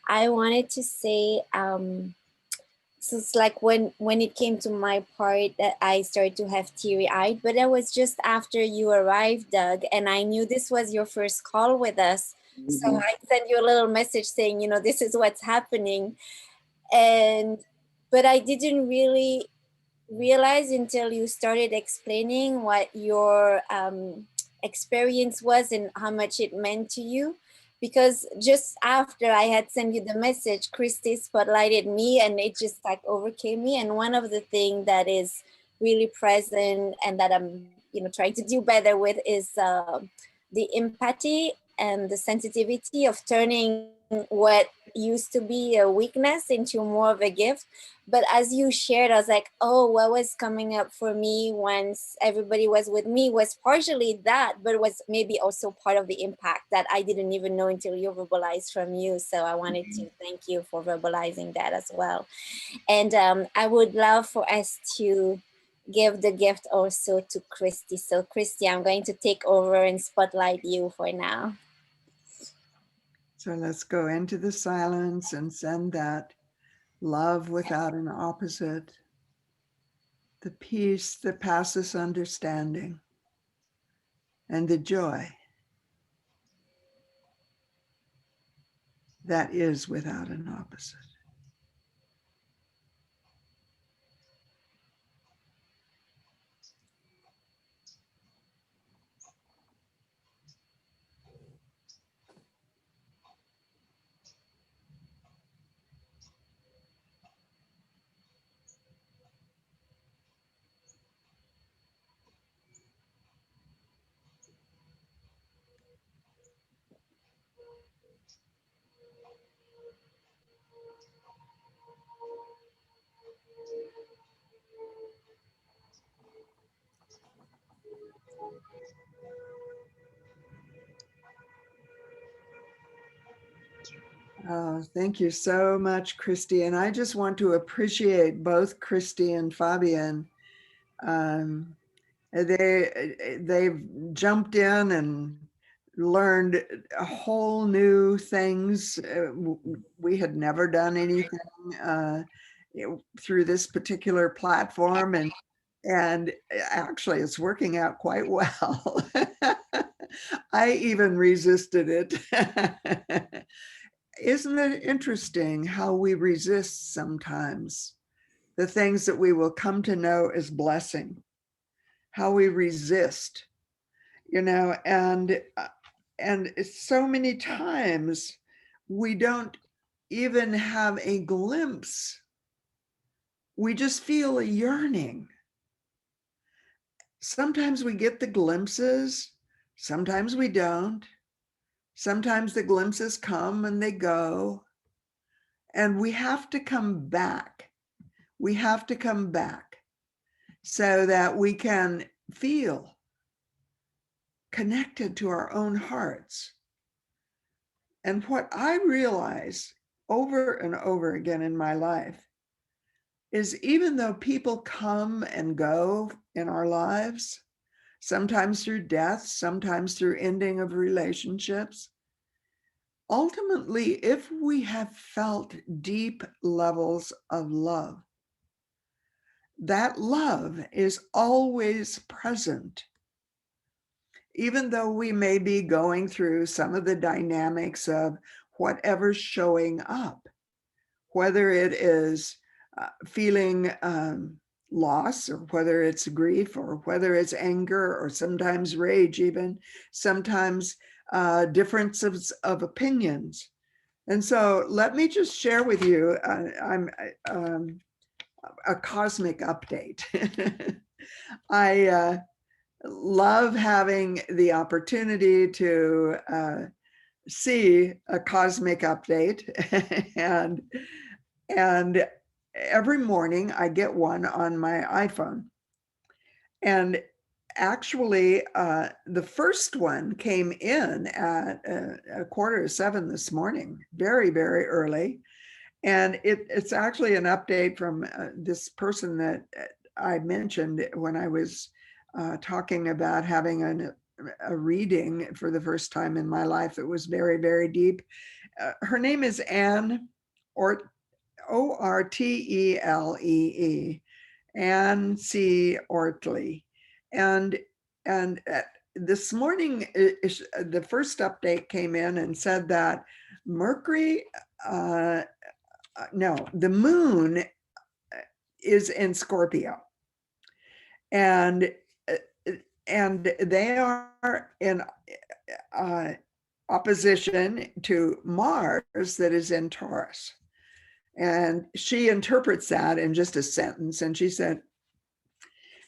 I wanted to say, so it's like when it came to my part that I started to have teary-eyed, but that was just after you arrived, Doug, and I knew this was your first call with us. So I sent you a little message saying, this is what's happening. But I didn't really realize until you started explaining what your experience was and how much it meant to you. Because just after I had sent you the message, Christy spotlighted me and it just like overcame me. And one of the things that is really present and that I'm trying to do better with is the empathy and the sensitivity of turning what used to be a weakness into more of a gift. But as you shared, I was like, oh, what was coming up for me once everybody was with me was partially that, but it was maybe also part of the impact that I didn't even know until you verbalized from you. So I wanted to thank you for verbalizing that as well. And I would love for us to give the gift also to Christy. So Christy, I'm going to take over and spotlight you for now. So let's go into the silence and send that love without an opposite, the peace that passes understanding, and the joy that is without an opposite. Oh, thank you so much, Christy. And I just want to appreciate both Christy and Fabienne. They've jumped in and learned a whole new things. We had never done anything through this particular platform, and actually it's working out quite well. I even resisted it. isn't it interesting how we resist sometimes the things that we will come to know as blessing, how we resist, and so many times we don't even have a glimpse. We just feel a yearning. Sometimes we get the glimpses, sometimes we don't. Sometimes the glimpses come and they go. And we have to come back. We have to come back so that we can feel connected to our own hearts. And what I realize over and over again in my life is even though people come and go in our lives, sometimes through death, sometimes through ending of relationships, ultimately, if we have felt deep levels of love, that love is always present. Even though we may be going through some of the dynamics of whatever's showing up, whether it is feeling loss, or whether it's grief, or whether it's anger, or sometimes rage, even sometimes differences of opinions. And so let me just share with you a cosmic update. I love having the opportunity to see a cosmic update, and every morning I get one on my iPhone. And actually, the first one came in at 6:45 this morning, very, very early. And it's actually an update from this person that I mentioned when I was talking about having a reading for the first time in my life that was very, very deep. Her name is Anne Ortelee, Anne C. Ortley. And this morning, the first update came in and said that Mercury, the moon is in Scorpio. And they are in opposition to Mars that is in Taurus. And she interprets that in just a sentence. And she said,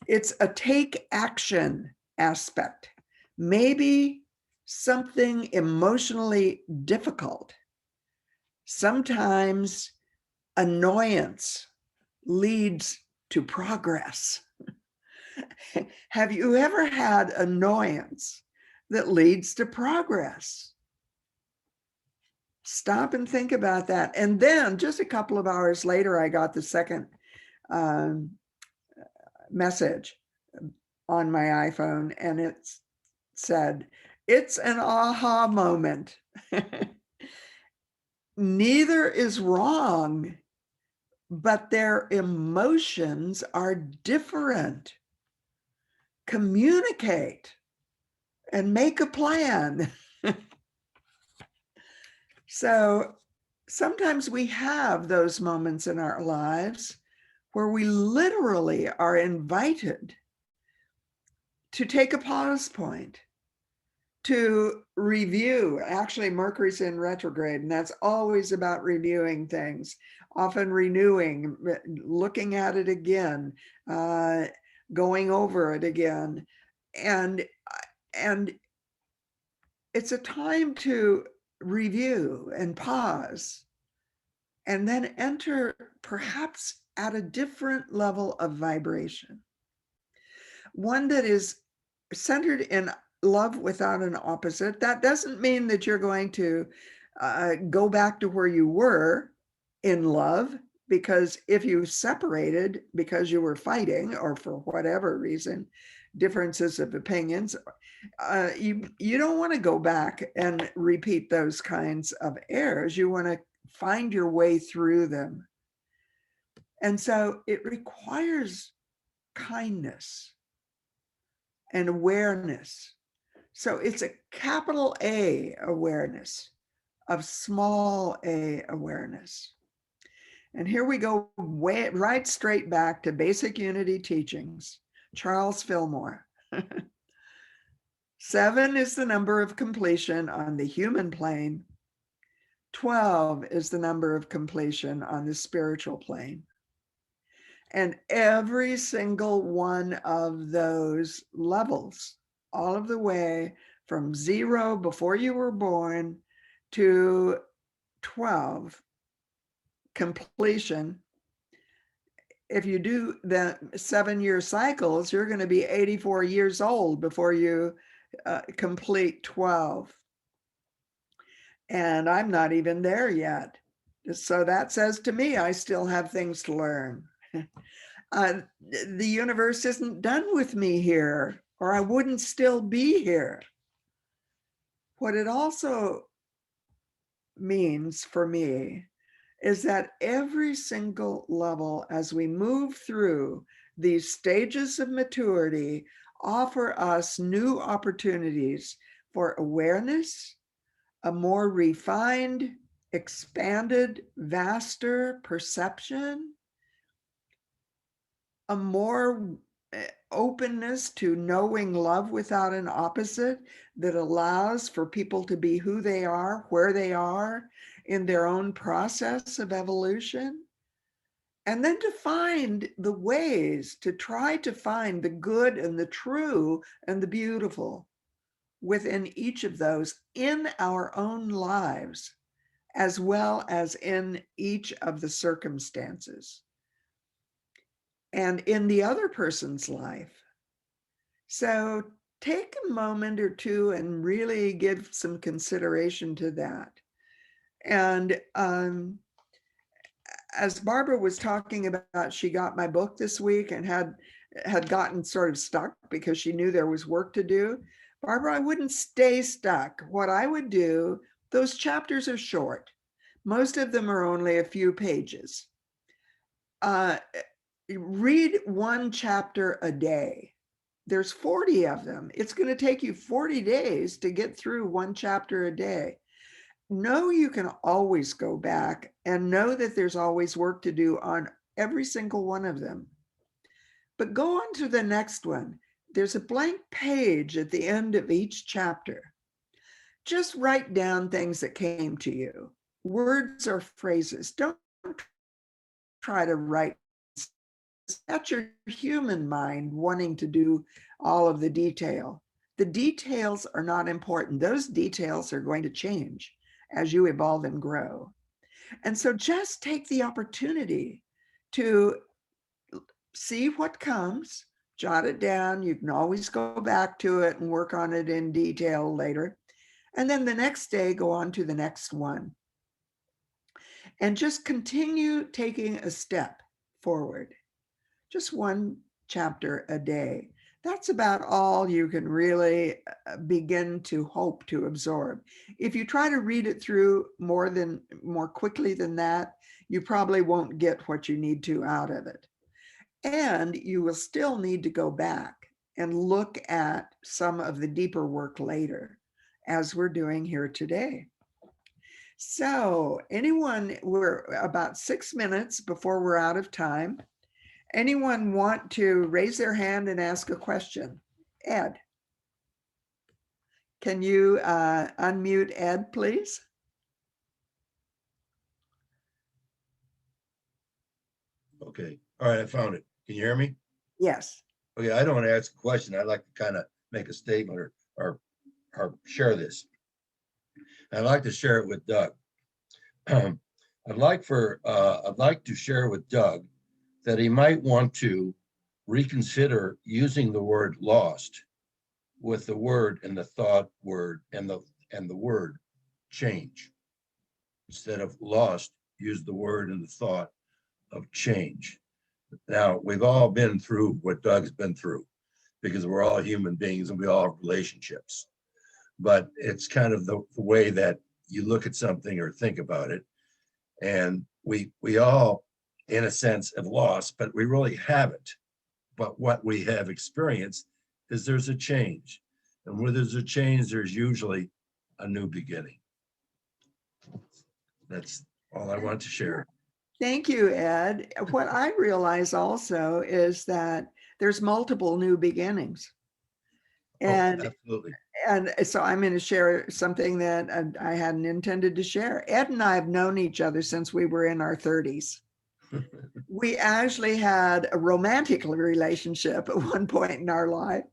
it's a take action aspect, maybe something emotionally difficult. Sometimes annoyance leads to progress. Have you ever had annoyance that leads to progress? Stop and think about that. And then just a couple of hours later, I got the second message on my iPhone, and it said, it's an aha moment. Neither is wrong, but their emotions are different. Communicate and make a plan. So sometimes we have those moments in our lives where we literally are invited to take a pause point, to review. Actually, Mercury's in retrograde, and that's always about reviewing things, often renewing, looking at it again, going over it again. And it's a time to review and pause, and then enter perhaps at a different level of vibration. One that is centered in love without an opposite. That doesn't mean that you're going to go back to where you were in love, because if you separated because you were fighting, or for whatever reason, differences of opinions, you don't want to go back and repeat those kinds of errors. You want to find your way through them. And so it requires kindness and awareness. So it's a capital A awareness of small a awareness. And here we go right straight back to basic unity teachings. Charles Fillmore. 7 is the number of completion on the human plane. 12 is the number of completion on the spiritual plane. And every single one of those levels, all of the way from 0 before you were born to 12 completion, if you do the 7-year cycles, you're going to be 84 years old before you complete 12. And I'm not even there yet. So that says to me, I still have things to learn. The universe isn't done with me here, or I wouldn't still be here. What it also means for me is that every single level, as we move through these stages of maturity, offer us new opportunities for awareness, a more refined, expanded, vaster perception, a more openness to knowing love without an opposite that allows for people to be who they are, where they are in their own process of evolution. And then to find the ways to try to find the good and the true and the beautiful within each of those in our own lives, as well as in each of the circumstances and in the other person's life. So take a moment or two and really give some consideration to that. And as Barbara was talking about, she got my book this week and had gotten sort of stuck because she knew there was work to do. Barbara, I wouldn't stay stuck. What I would do, those chapters are short. Most of them are only a few pages. Read one chapter a day. There's 40 of them. It's going to take you 40 days to get through one chapter a day. Know you can always go back and know that there's always work to do on every single one of them. But go on to the next one. There's a blank page at the end of each chapter. Just write down things that came to you, words or phrases. Don't try to write. That's your human mind wanting to do all of the detail. The details are not important. Those details are going to change as you evolve and grow. And so just take the opportunity to see what comes, jot it down. You can always go back to it and work on it in detail later. And then the next day, go on to the next one. And just continue taking a step forward. Just one chapter a day. That's about all you can really begin to hope to absorb. If you try to read it through more quickly than that, you probably won't get what you need to out of it. And you will still need to go back and look at some of the deeper work later, as we're doing here today. So anyone, we're about 6 minutes before we're out of time. Anyone want to raise their hand and ask a question? Ed, can you unmute Ed, please? Okay, all right, I found it. Can you hear me? Yes. Okay, I don't want to ask a question. I'd like to kind of make a statement or share this. I'd like to share it with Doug. I'd like to share with Doug that he might want to reconsider using the word lost with the word and the thought word and the word change. Instead of lost, use the word and the thought of change. Now, we've all been through what Doug's been through because we're all human beings and we all have relationships. But it's kind of the way that you look at something or think about it. And we all, in a sense, have lost, but we really haven't. But what we have experienced is there's a change. And where there's a change, there's usually a new beginning. That's all I wanted to share. Thank you, Ed. What I realize also is that there's multiple new beginnings. And, Absolutely. and so I'm going to share something that I hadn't intended to share. Ed and I have known each other since we were in our 30s. We actually had a romantic relationship at one point in our life.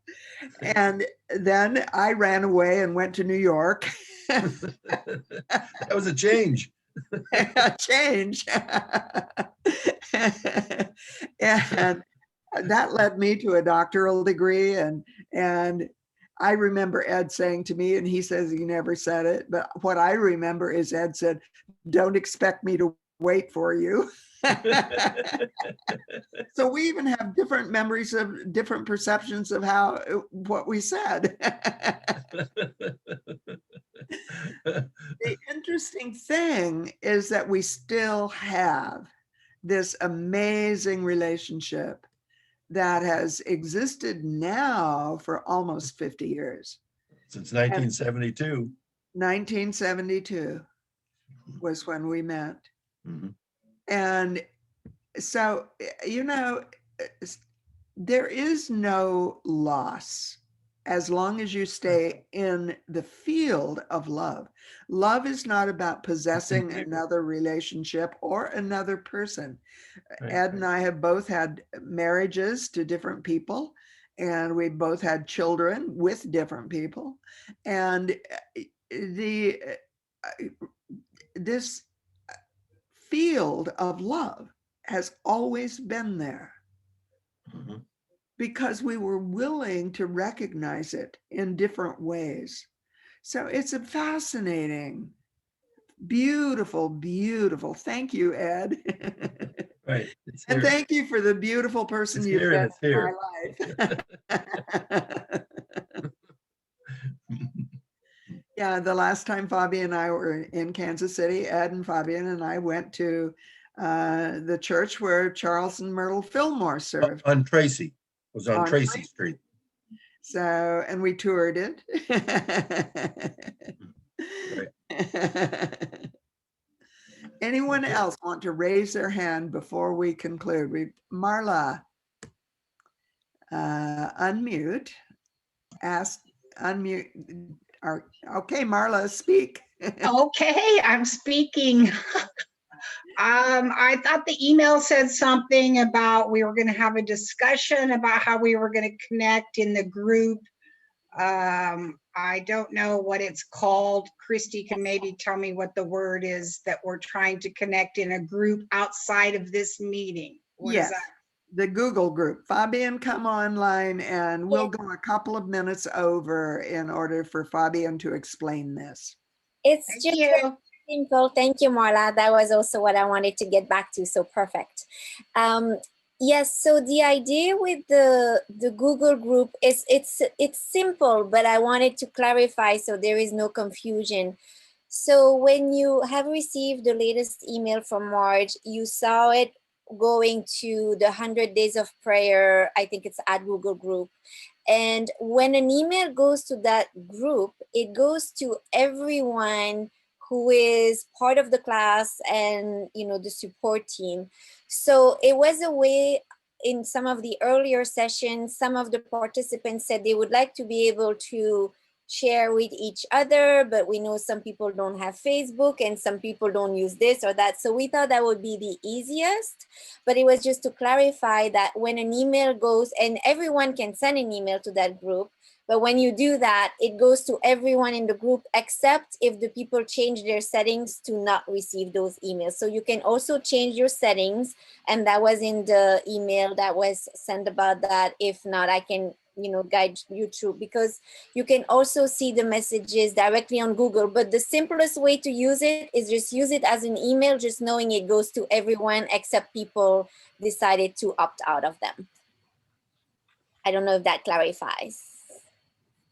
And then I ran away and went to New York. That was a change. A change. And that led me to a doctoral degree. And I remember Ed saying to me, and he says he never said it, but what I remember is Ed said, "Don't expect me to wait for you." So we even have different memories of different perceptions of what we said. The interesting thing is that we still have this amazing relationship that has existed now for almost 50 years. Since 1972. 1972 was when we met. Mhm. And so, there is no loss as long as you stay in the field of love. Love is not about possessing another relationship or another person. Right. Ed and I have both had marriages to different people, and we both had children with different people. And this field of love has always been there. Mhm. Because we were willing to recognize it in different ways. So it's a fascinating, beautiful, beautiful. Thank you, Ed. Right. It's And here. thank you for the beautiful person It's you've here and been it's in here. my life. Yeah, the last time Fabian and I were in Kansas City, Ed and Fabian and I went to the church where Charles and Myrtle Fillmore served. On Tracy. It was on On Tracy Street. So, and we toured it. Right. Anyone Okay. else want to raise their hand before we conclude? Marla, unmute, unmute. Okay, Marla, speak. Okay, I'm speaking. I thought the email said something about we were going to have a discussion about how we were going to connect in the group. I don't know what it's called. Christy can maybe tell me what the word is that we're trying to connect in a group outside of this meeting. What is Yes, that? the Google group. Fabian, come online and we'll go a couple of minutes over in order for Fabian to explain this. It's Thank just you. very simple. Thank you, Marla. That was also what I wanted to get back to. So perfect. Yes. So the idea with the Google group is it's simple, but I wanted to clarify so there is no confusion. So when you have received the latest email from Marj, you saw it going to the 100 Days of Prayer. I think it's at Google group. And when an email goes to that group, it goes to everyone who is part of the class and, the support team. So it was a way in some of the earlier sessions, some of the participants said they would like to be able to share with each other, but we know some people don't have Facebook and some people don't use this or that. So we thought that would be the easiest, but it was just to clarify that when an email goes, and everyone can send an email to that group, but when you do that, it goes to everyone in the group, except if the people change their settings to not receive those emails. So you can also change your settings, and that was in the email that was sent about that. If not, I can guide you through, because you can also see the messages directly on Google, but the simplest way to use it is just use it as an email, just knowing it goes to everyone except people decided to opt out of them. I don't know if that clarifies.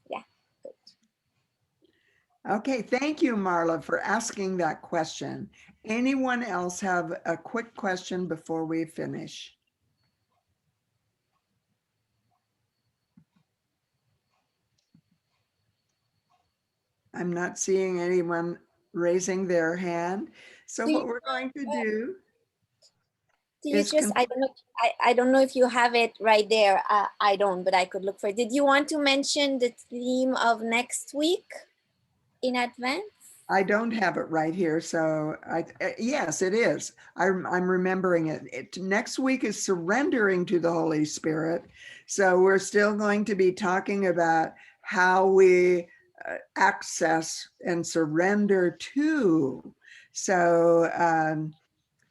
Yeah. Okay, thank you, Marla, for asking that question. Anyone else have a quick question before we finish? I'm not seeing anyone raising their hand. So Do what you, we're going to do do you is just, I don't know, I don't know if you have it right there. I don't, but I could look for it. Did you want to mention the theme of next week in advance? I don't have it right here, so yes, it is. I'm remembering it. Next week is surrendering to the Holy Spirit. So we're still going to be talking about how we access and surrender to. So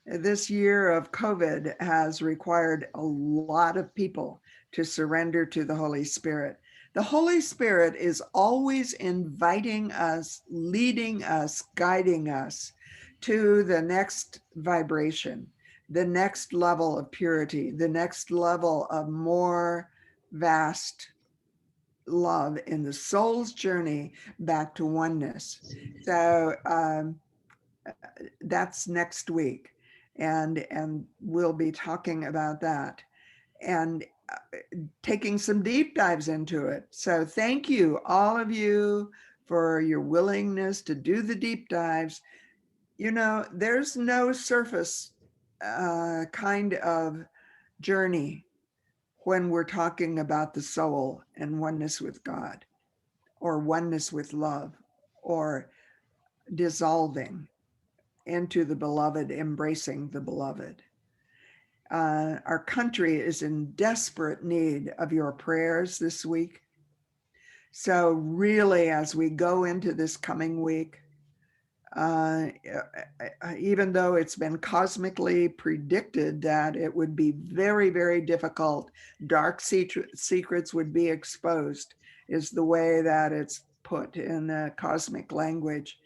this year of COVID has required a lot of people to surrender to the Holy Spirit. The Holy Spirit is always inviting us, leading us, guiding us to the next vibration, the next level of purity, the next level of more vast love in the soul's journey back to oneness. So that's next week. And we'll be talking about that. And taking some deep dives into it. So thank you, all of you, for your willingness to do the deep dives. You know, there's no surface kind of journey when we're talking about the soul and oneness with God, or oneness with love, or dissolving into the beloved, embracing the beloved. Our country is in desperate need of your prayers this week. So really, as we go into this coming week, even though it's been cosmically predicted that it would be very, very difficult, dark secrets would be exposed, is the way that it's put in the cosmic language.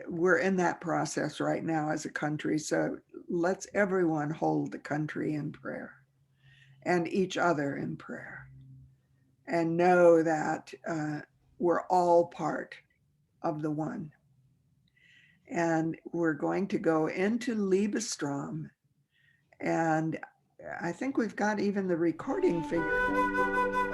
We're in that process right now as a country. So let's everyone hold the country in prayer and each other in prayer, and know that we're all part of the one. And we're going to go into Liebestrom, and I think we've got even the recording figured out.